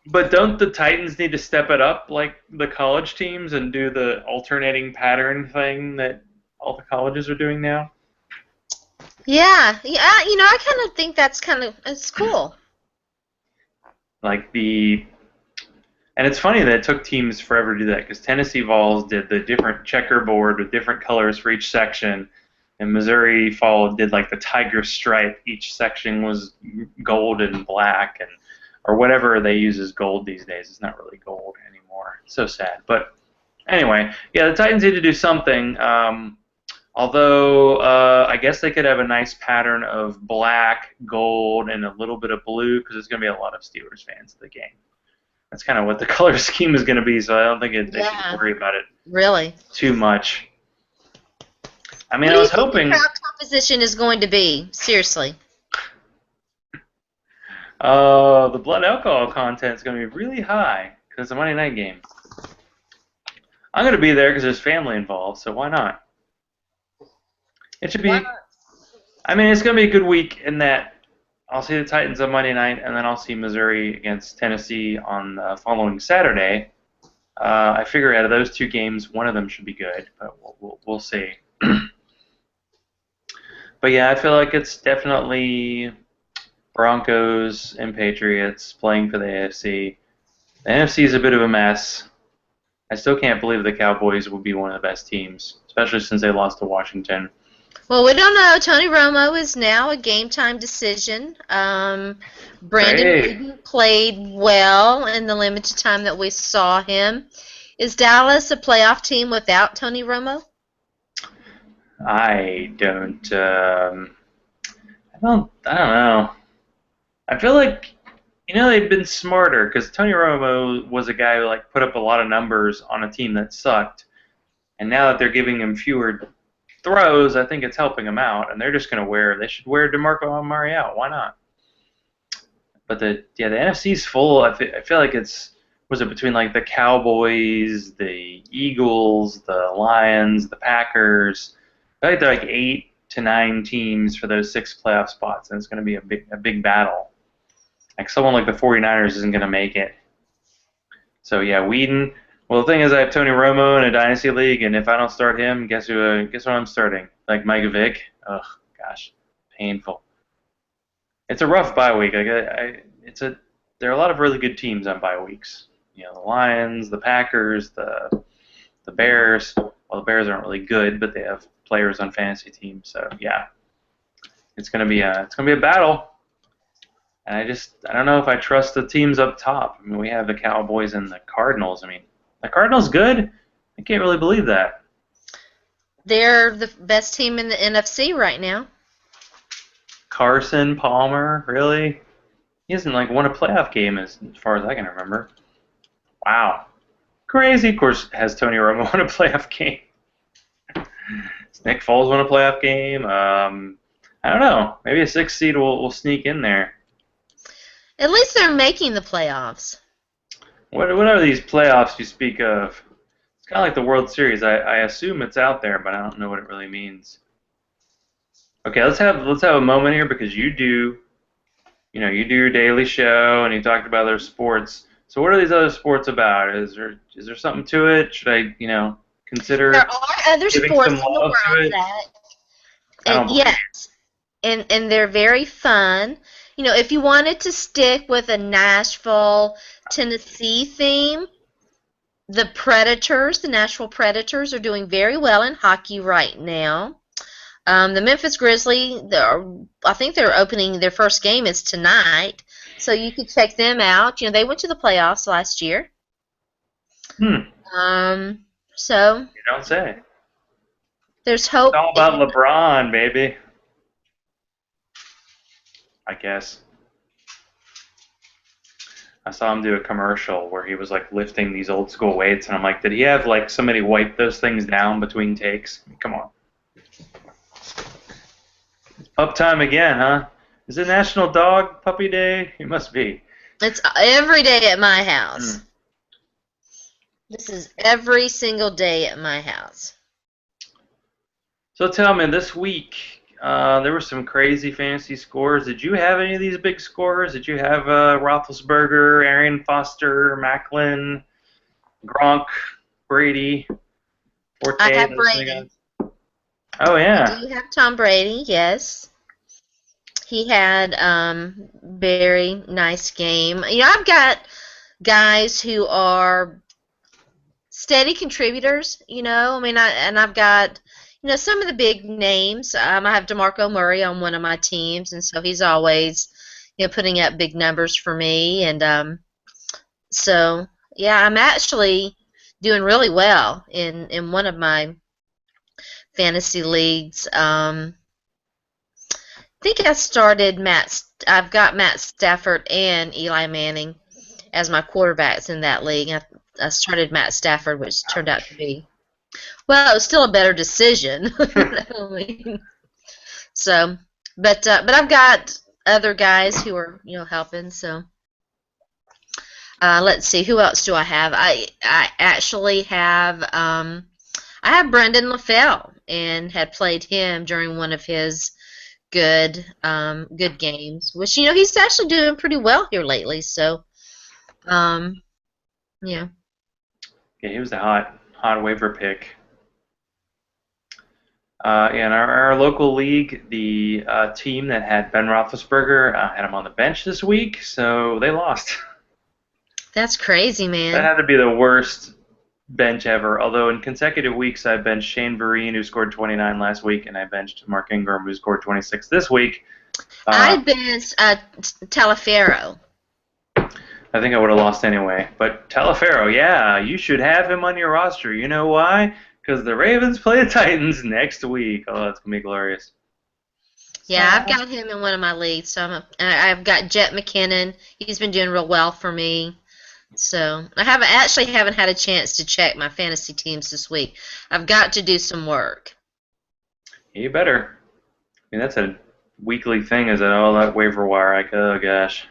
But don't the Titans need to step it up like the college teams and do the alternating pattern thing that all the colleges are doing now? Yeah, I kind of think it's cool. Like the And it's funny that it took teams forever to do that because Tennessee Vols did the different checkerboard with different colors for each section, and Missouri followed did like the tiger stripe. Each section was gold and black, and or whatever they use as gold these days. It's not really gold anymore. It's so sad. But anyway, yeah, the Titans need to do something. Although I guess they could have a nice pattern of black, gold, and a little bit of blue because there's going to be a lot of Steelers fans at the game. That's kind of what the color scheme is going to be, so I don't think they should worry about it really too much. I mean, what I do was you think hoping the crowd composition is going to be? Seriously. the blood alcohol content is going to be really high because it's a Monday night game. I'm going to be there because there's family involved, so why not? It should be. I mean, it's going to be a good week in that I'll see the Titans on Monday night, and then I'll see Missouri against Tennessee on the following Saturday. I figure out of those two games, one of them should be good, but we'll see. But yeah, I feel like it's definitely Broncos and Patriots playing for the AFC. The NFC is a bit of a mess. I still can't believe the Cowboys will be one of the best teams, especially since they lost to Washington. Well, we don't know. Tony Romo is now a game-time decision. Brandon Whedon played well in the limited time that we saw him. Is Dallas a playoff team without Tony Romo? I don't know. I feel like they've been smarter because Tony Romo was a guy who like put up a lot of numbers on a team that sucked, and now that they're giving him fewer throws, I think it's helping him out, and they're just going to they should wear DeMarco Amari out. Why not? But the NFC's full. I feel like was it between like the Cowboys, the Eagles, the Lions, the Packers. I feel like they're like 8 to 9 teams for those 6 playoff spots, and it's going to be a big battle. Like someone like the 49ers isn't going to make it. So yeah, Whedon. Well, the thing is, I have Tony Romo in a dynasty league, and if I don't start him, guess what I'm starting? Like Mike Vick. Ugh, gosh, painful. It's a rough bye week. There are a lot of really good teams on bye weeks. The Lions, the Packers, the Bears. Well, the Bears aren't really good, but they have players on fantasy teams. So yeah, it's gonna be a battle. And I don't know if I trust the teams up top. I mean, we have the Cowboys and the Cardinals. I mean, the Cardinals good? I can't really believe that. They're the best team in the NFC right now. Carson Palmer, really? He hasn't won a playoff game as far as I can remember. Wow. Crazy. Of course, has Tony Romo won a playoff game? Has Nick Foles won a playoff game? I don't know. Maybe a 6th seed will sneak in there. At least they're making the playoffs. What are these playoffs you speak of? It's kind of like the World Series. I assume it's out there, but I don't know what it really means. Okay, let's have a moment here because you do your daily show and you talked about other sports. So what are these other sports about? Is there something to it? Should I consider? There are other sports in the world that, yes, and they're very fun. If you wanted to stick with a Nashville, Tennessee theme, the Nashville Predators are doing very well in hockey right now. The Memphis Grizzlies, I think they're opening their first game is tonight, so you could check them out. They went to the playoffs last year. So you don't say. There's hope. It's all about LeBron, baby. I guess. I saw him do a commercial where he was lifting these old school weights, and I'm like, did he have somebody wipe those things down between takes? I mean, come on. Pup time again, huh? Is it National Dog Puppy Day? It must be. It's every day at my house. This is every single day at my house. So tell me, this week, there were some crazy fantasy scores. Did you have any of these big scores? Did you have Roethlisberger, Arian Foster, Macklin, Gronk, Brady, Forte? I have Brady. Oh, yeah. I do have Tom Brady, yes. He had very nice game. I've got guys who are steady contributors. I mean, I've got some of the big names. I have DeMarco Murray on one of my teams, and so he's always putting up big numbers for me, and so yeah, I'm actually doing really well in one of my fantasy leagues. I think I started I've got Matt Stafford and Eli Manning as my quarterbacks in that league. I started Matt Stafford, which turned out to be, well, it was still a better decision. I mean, so, but I've got other guys who are helping. So let's see, who else do I have? I actually have I have Brendan LaFell, and had played him during one of his good games, which he's actually doing pretty well here lately. So yeah. Yeah, he was a hot waiver pick. In our local league, the team that had Ben Roethlisberger had him on the bench this week, so they lost. That's crazy, That man. had to be the worst bench ever. Although in consecutive weeks, I benched Shane Vereen, who scored 29 last week, and I benched Mark Ingram, who scored 26 this week. I benched Talaferro. I think I would have lost anyway. But Talaferro, yeah, you should have him on your roster. You know why? Because the Ravens play the Titans next week. Oh, that's going to be glorious. Yeah, I've got him in one of my leagues. So I've got Jet McKinnon. He's been doing real well for me. So I haven't had a chance to check my fantasy teams this week. I've got to do some work. You better. I mean, that's a weekly thing, is it? Oh, that waiver wire. Like, oh, gosh.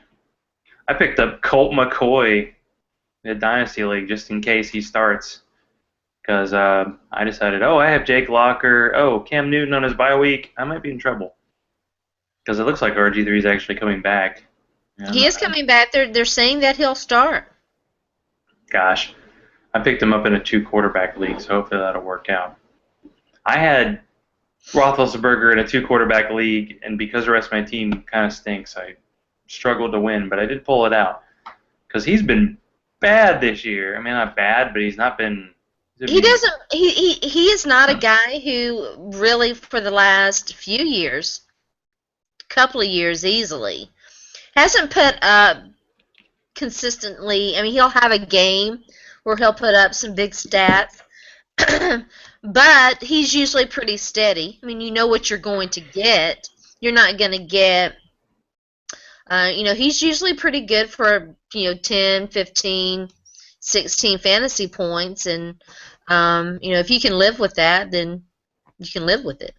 I picked up Colt McCoy in a Dynasty League just in case he starts. Because I decided, I have Jake Locker. Oh, Cam Newton on his bye week. I might be in trouble. Because it looks like RG3 is actually coming back. Yeah, He is coming back. They're saying that he'll start. Gosh. I picked him up in a 2-quarterback league, so hopefully that'll work out. I had Roethlisberger in a 2-quarterback league, and because the rest of my team kind of stinks, I struggled to win, but I did pull it out. Because he's been bad this year. I mean, not bad, but he's not been... He doesn't. He is not a guy who really, for the last few years, couple of years easily, hasn't put up consistently. I mean, he'll have a game where he'll put up some big stats, but he's usually pretty steady. I mean, you know what you're going to get. You're not going to get, he's usually pretty good for, 10, 15, 16 fantasy points. And, if you can live with that, then you can live with it.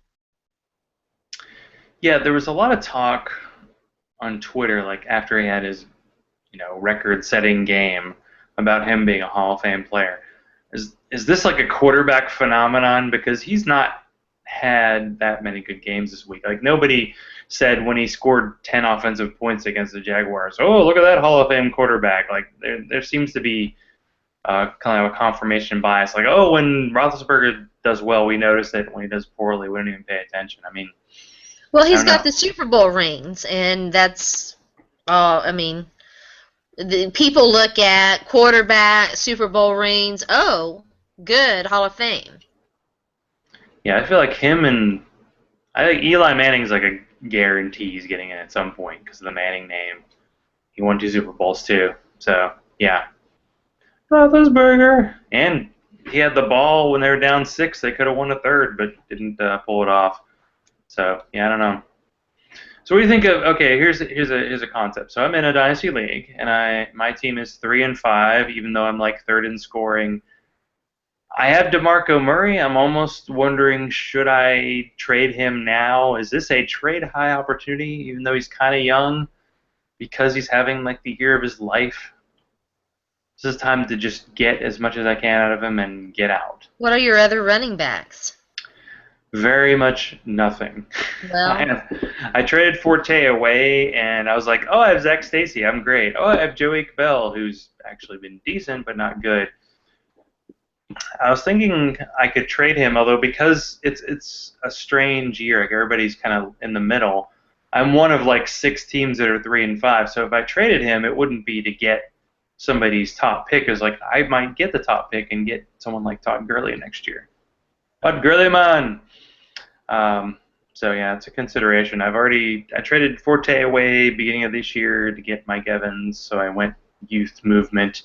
Yeah, there was a lot of talk on Twitter, like after he had his, record-setting game, about him being a Hall of Fame player. Is this like a quarterback phenomenon? Because he's not had that many good games this week. Like, nobody said when he scored 10 offensive points against the Jaguars, oh, look at that Hall of Fame quarterback. Like, there seems to be kind of a confirmation bias. Like, oh, when Roethlisberger does well, we notice it. When he does poorly, we don't even pay attention. I mean, well, he's got the Super Bowl rings, and that's all. I mean, the people look at quarterback, Super Bowl rings. Oh, good, Hall of Fame. Yeah, I feel like I think Eli Manning's like a guarantee he's getting in at some point because of the Manning name. He won 2 Super Bowls too. So, yeah. Roethlisberger. And he had the ball when they were down 6. They could have won a third, but didn't pull it off. So, yeah, I don't know. So what do you think of? Okay, here's a concept. So I'm in a dynasty league, and my team is 3-5, even though I'm like third in scoring. I have DeMarco Murray. I'm almost wondering, should I trade him now? Is this a trade high opportunity, even though he's kind of young, because he's having like the year of his life? This is time to just get as much as I can out of him and get out. What are your other running backs? Very much nothing. Well, I traded Forte away, and I was like, oh, I have Zach Stacy. I'm great. Oh, I have Joey Bell, who's actually been decent but not good. I was thinking I could trade him, although because it's a strange year, like everybody's kind of in the middle. I'm one of like 6 teams that are 3-5. So if I traded him, it wouldn't be to get somebody's top pick is like, I might get the top pick and get someone like Todd Gurley next year. Todd Gurley, man. Um, so yeah, it's a consideration. I traded Forte away beginning of this year to get Mike Evans, so I went youth movement.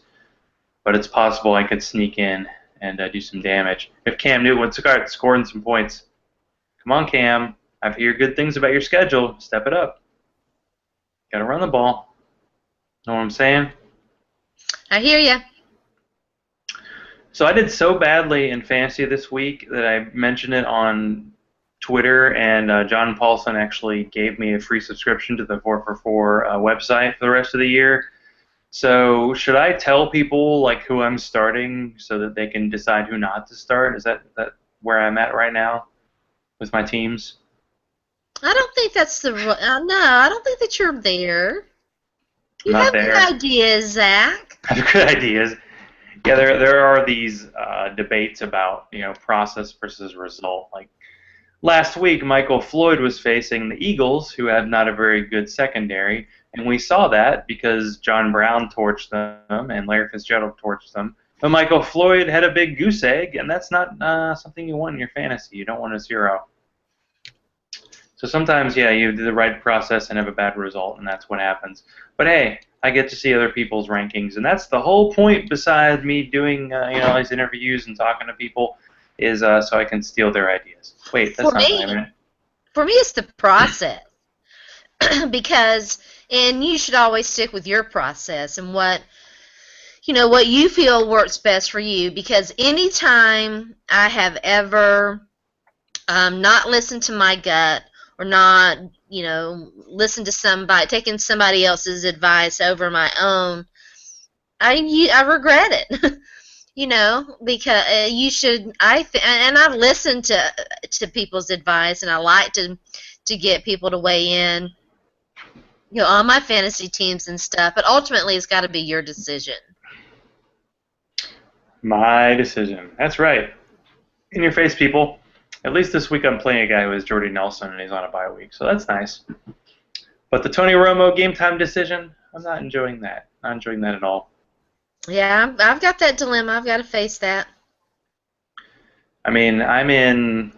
But it's possible I could sneak in and do some damage if Cam Newton would start scoring some points. Come on, Cam. I hear good things about your schedule. Step it up. Got to run the ball. Know what I'm saying? I hear you. So I did so badly in fantasy this week that I mentioned it on Twitter, and John Paulson actually gave me a free subscription to the 4for4 website for the rest of the year. So should I tell people like who I'm starting so that they can decide who not to start? Is that where I'm at right now with my teams? I don't think that's the no. I don't think that you're there. You I'm not have there. good ideas, Zach. I have good ideas. Yeah, there are these debates about process versus result. Like last week, Michael Floyd was facing the Eagles, who have not a very good secondary, and we saw that because John Brown torched them and Larry Fitzgerald torched them. But Michael Floyd had a big goose egg, and that's not something you want in your fantasy. You don't want a 0. So sometimes, yeah, you do the right process and have a bad result, and that's what happens. But hey, I get to see other people's rankings, and that's the whole point. Besides me doing, all these interviews and talking to people, is so I can steal their ideas. Wait, that's not right. For me, it's the process because, and you should always stick with your process and what you feel works best for you. Because anytime I have ever not listened to my gut or not, listen to somebody, taking somebody else's advice over my own, I regret it. Because you should. And I listen to people's advice, and I like to get people to weigh in, on my fantasy teams and stuff. But ultimately, it's got to be your decision. My decision. That's right. In your face, people. At least this week I'm playing a guy who is Jordy Nelson, and he's on a bye week, so that's nice. But the Tony Romo game time decision, I'm not enjoying that. Not enjoying that at all. Yeah, I've got that dilemma. I've got to face that. I mean, I'm in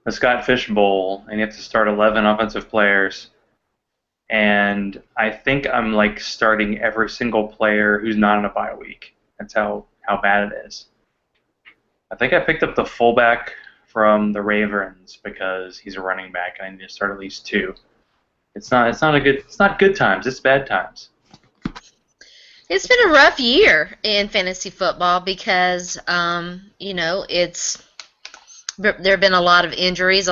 the Scott Fish Bowl, and you have to start 11 offensive players, and I think I'm like starting every single player who's not on a bye week. That's how bad it is. I think I picked up the fullback from the Ravens because he's a running back, and I need to start at least 2. It's not good times. It's bad times. It's been a rough year in fantasy football because there have been a lot of injuries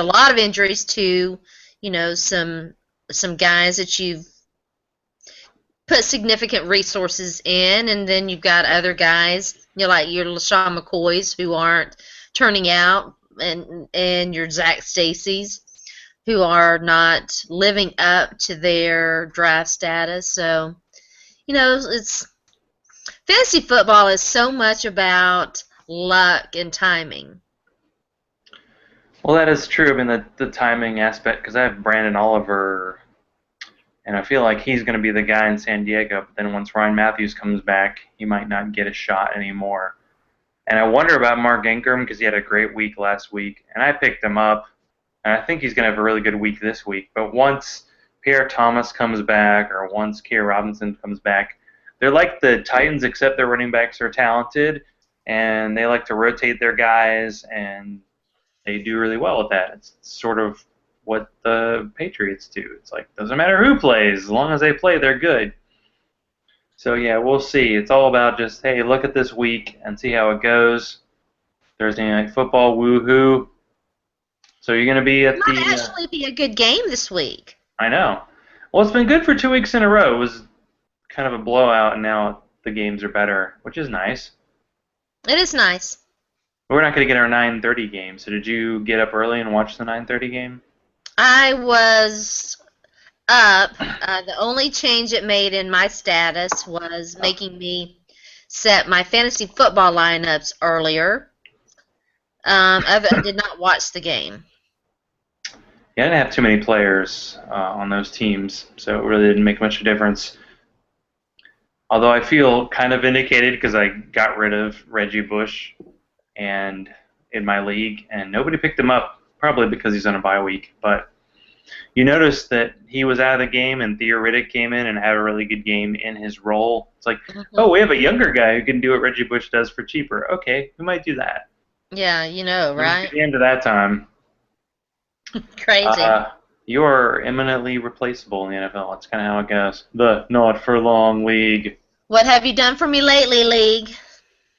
to some guys that you've put significant resources in, and then you've got other guys, like your LaShawn McCoys who aren't turning out, and your Zach Stacy's who are not living up to their draft status. So, it's fantasy football is so much about luck and timing. Well, that is true. I mean, the timing aspect, because I have Brandon Oliver, and I feel like he's going to be the guy in San Diego. But then once Ryan Matthews comes back, he might not get a shot anymore. And I wonder about Mark Ingram because he had a great week last week, and I picked him up. And I think he's going to have a really good week this week. But once Pierre Thomas comes back, or once Kier Robinson comes back, they're like the Titans, except their running backs are talented, and they like to rotate their guys, and they do really well with that. It's sort of what the Patriots do. It's like, doesn't matter who plays, as long as they play, they're good. So, yeah, we'll see. It's all about just, hey, look at this week and see how it goes. Thursday Night Football, woohoo. So you're going to be at it might actually be a good game this week. I know. Well, it's been good for 2 weeks in a row. It was kind of a blowout, and now the games are better, which is nice. It is nice. We're not going to get our 9:30 game, so did you get up early and watch the 9:30 game? I was up. The only change it made in my status was making me set my fantasy football lineups earlier. I did not watch the game. Yeah, I didn't have too many players on those teams, so it really didn't make much of a difference. Although I feel kind of vindicated because I got rid of Reggie Bush and in my league, and nobody picked him up, probably because he's on a bye week. But you notice that he was out of the game, and Theo Riddick came in and had a really good game in his role. It's like, oh, we have a younger guy who can do what Reggie Bush does for cheaper. Okay, we might do that. Yeah, right? At the end of that time, Crazy. you're eminently replaceable in the NFL. That's kind of how it goes. The not for long league. What have you done for me lately, League?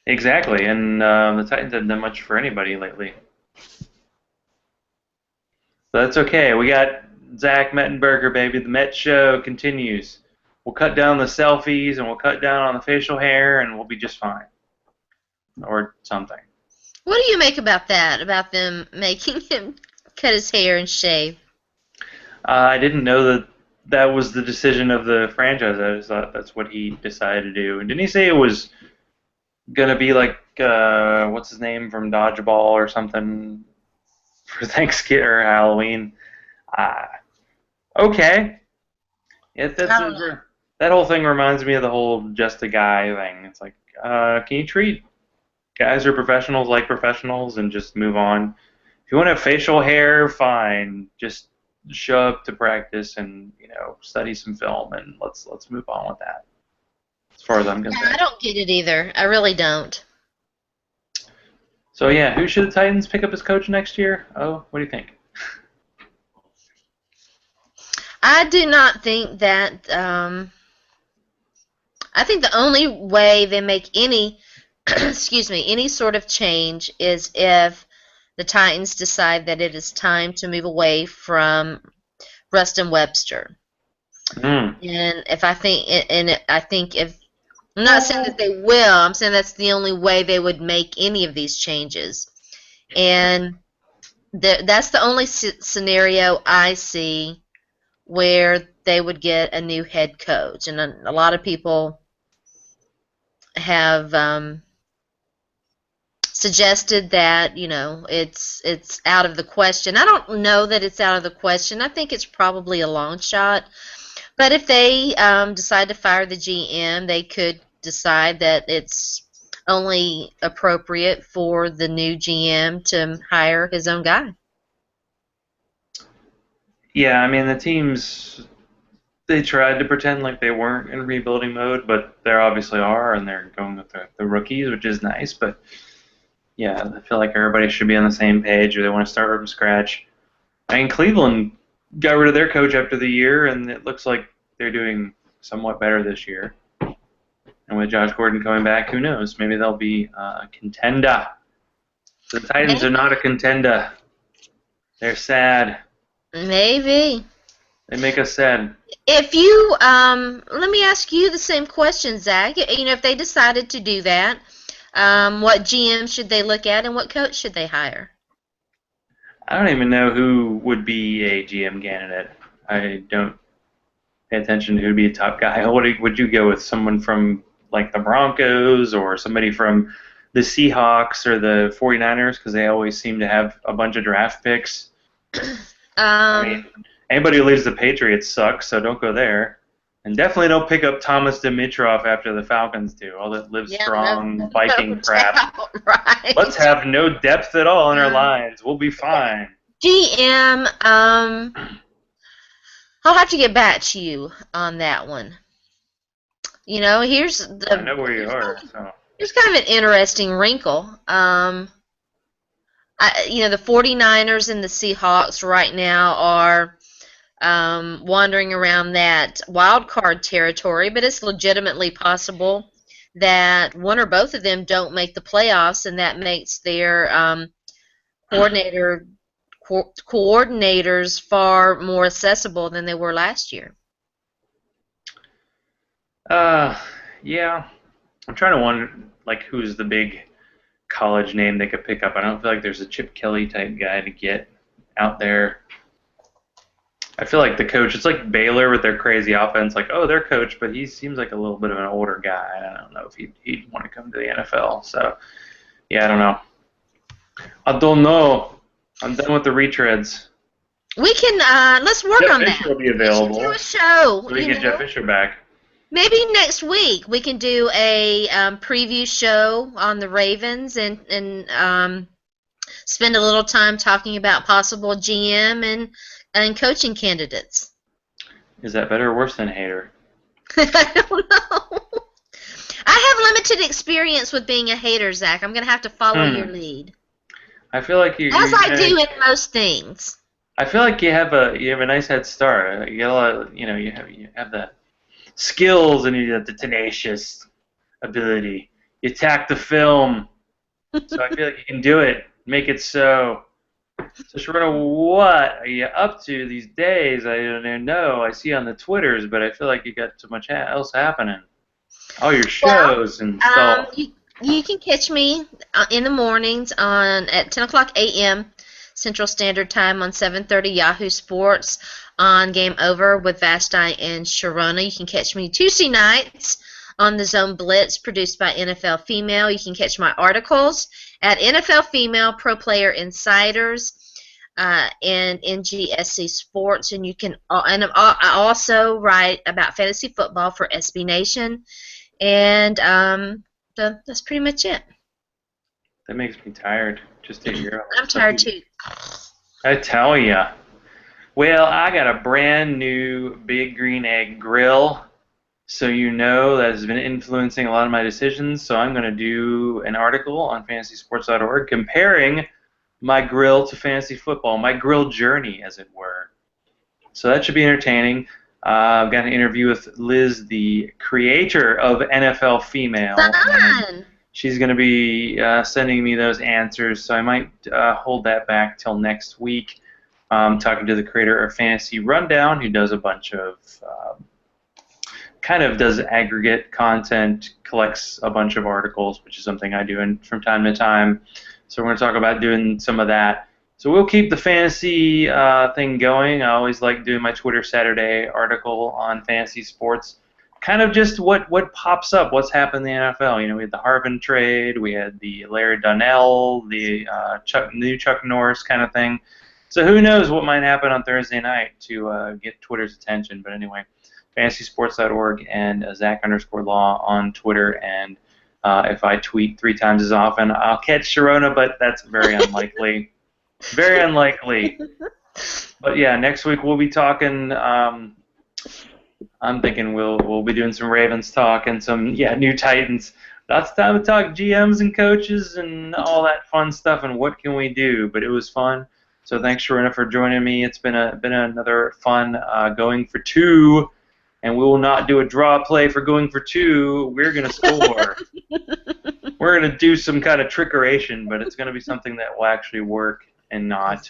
Exactly, and the Titans haven't done much for anybody lately. But that's okay. We got Zach Mettenberger, baby. The Met Show continues. We'll cut down the selfies, and we'll cut down on the facial hair, and we'll be just fine. Or something. What do you make about that, about them making him cut his hair and shave? I didn't know that was the decision of the franchise. I just thought that's what he decided to do. And didn't he say it was going to be like, what's his name from Dodgeball or something for Thanksgiving or Halloween? Okay. That whole thing reminds me of the whole just a guy thing. It's like, can you treat guys who are professionals like professionals and just move on? If you want to have facial hair, fine. Just show up to practice and study some film, and let's move on with that. As far as I'm concerned. Yeah, I don't get it either. I really don't. So yeah, who should the Titans pick up as coach next year? Oh, what do you think? I do not think that. I think the only way they make any, any sort of change is if the Titans decide that it is time to move away from Rustin Webster. And I think if I'm not saying that they will, I'm saying that's the only way they would make any of these changes, and that's the only scenario I see where they would get a new head coach. And a lot of people have suggested that it's out of the question. I don't know that it's out of the question. I think it's probably a long shot. But if they decide to fire the GM, they could decide that it's only appropriate for the new GM to hire his own guy. Yeah, I mean, the teams, they tried to pretend like they weren't in rebuilding mode, but they obviously are, and they're going with the rookies, which is nice. But yeah, I feel like everybody should be on the same page, or they want to start from scratch. I mean, Cleveland got rid of their coach after the year, and it looks like they're doing somewhat better this year. And with Josh Gordon coming back, who knows? Maybe they'll be a contender. The Titans are not a contender. They're sad. Maybe. They make us sad. If you, let me ask you the same question, Zach. If they decided to do that, what GM should they look at, and what coach should they hire? I don't even know who would be a GM candidate. I don't pay attention to who would be a top guy. Would you go with someone from like the Broncos or somebody from the Seahawks or the 49ers, because they always seem to have a bunch of draft picks? I mean, anybody who leaves the Patriots sucks, so don't go there. And definitely don't pick up Thomas Dimitroff after the Falcons do. All that live strong Viking crap. Right. Let's have no depth at all in our lines. We'll be fine. GM, I'll have to get back to you on that one. I know where you are. So. Here's kind of an interesting wrinkle. The 49ers and the Seahawks right now are wandering around that wild card territory, but it's legitimately possible that one or both of them don't make the playoffs, and that makes their coordinators far more accessible than they were last year. Yeah. I'm trying to wonder, like, who's the big college name they could pick up. I don't feel like there's a Chip Kelly type guy to get out there. I feel like the coach, it's like Baylor with their crazy offense. Like, oh, their coach, but he seems like a little bit of an older guy. I don't know if he'd want to come to the NFL. So, yeah, I don't know. I'm done with the retreads. We can let's work on that. Jeff Fisher will be available. We should do a show. So we get Jeff Fisher back. Maybe next week we can do a preview show on the Ravens and spend a little time talking about possible GM and coaching candidates. Is that better or worse than hater? I don't know. I have limited experience with being a hater, Zach. I'm going to have to follow your lead. I feel like As I do in most things. I feel like you have a nice head start. You get a lot of, you have the skills and you have the tenacious ability. You attack the film, so I feel like you can do it. Make it so. So Sharona, what are you up to these days? I don't even know. I see on the Twitters, but I feel like you got too much else happening. All your shows and stuff. You can catch me in the mornings at 10 o'clock a.m. Central Standard Time on 7:30 Yahoo Sports on Game Over with Vasti and Sharona. You can catch me Tuesday nights on the Zone Blitz produced by NFL Female. You can catch my articles at NFL Female Pro Player Insiders and NGSC Sports, and I also write about fantasy football for SB Nation, and that's pretty much it. That makes me tired. Just to hear. I'm tired too. I tell ya. Well, I got a brand new Big Green Egg grill, so you know that has been influencing a lot of my decisions. So I'm going to do an article on fantasysports.org comparing my grill to fantasy football, my grill journey, as it were. So that should be entertaining. I've got an interview with Liz, the creator of NFL Female. Fun! She's going to be sending me those answers, so I might hold that back till next week. Talking to the creator of Fantasy Rundown, who does a bunch of kind of does aggregate content, collects a bunch of articles, which is something I do from time to time. So we're going to talk about doing some of that. So we'll keep the fantasy thing going. I always like doing my Twitter Saturday article on fantasy sports. Kind of just what pops up, what's happened in the NFL. You know, we had the Harvin trade, we had the Larry Donnell, the new Chuck Norris kind of thing. So who knows what might happen on Thursday night to get Twitter's attention. But anyway, fantasysports.org and Zach_Law on Twitter. And if I tweet 3 times as often, I'll catch Sharona, but that's very unlikely. Very unlikely. But yeah, next week we'll be talking. I'm thinking we'll be doing some Ravens talk and some new Titans. Lots of time to talk GMs and coaches and all that fun stuff and what can we do. But it was fun. So thanks, Sharona, for joining me. It's been another fun going for 2, and we will not do a draw play for going for 2. We're gonna score. We're gonna do some kind of trickeration, but it's gonna be something that will actually work and not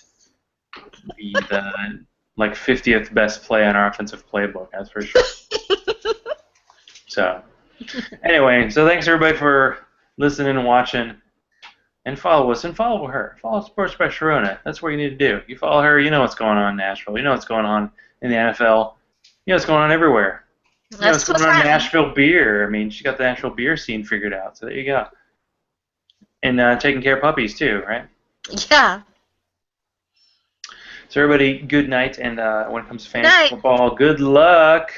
be the 50th best play on our offensive playbook. That's for sure. So anyway, so thanks everybody for listening and watching. And follow us and follow her. Follow Sports by Sharona. That's what you need to do. You follow her, you know what's going on in Nashville. You know what's going on in the NFL. You know what's going on everywhere. You know what's going on in Nashville beer. I mean, she got the Nashville beer scene figured out. So there you go. And taking care of puppies too, right? Yeah. So everybody, good night. And when it comes to fantasy football, good luck.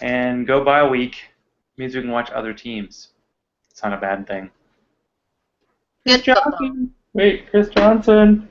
And go bye week. It means we can watch other teams. It's not a bad thing. Good job. Wait, Chris Johnson.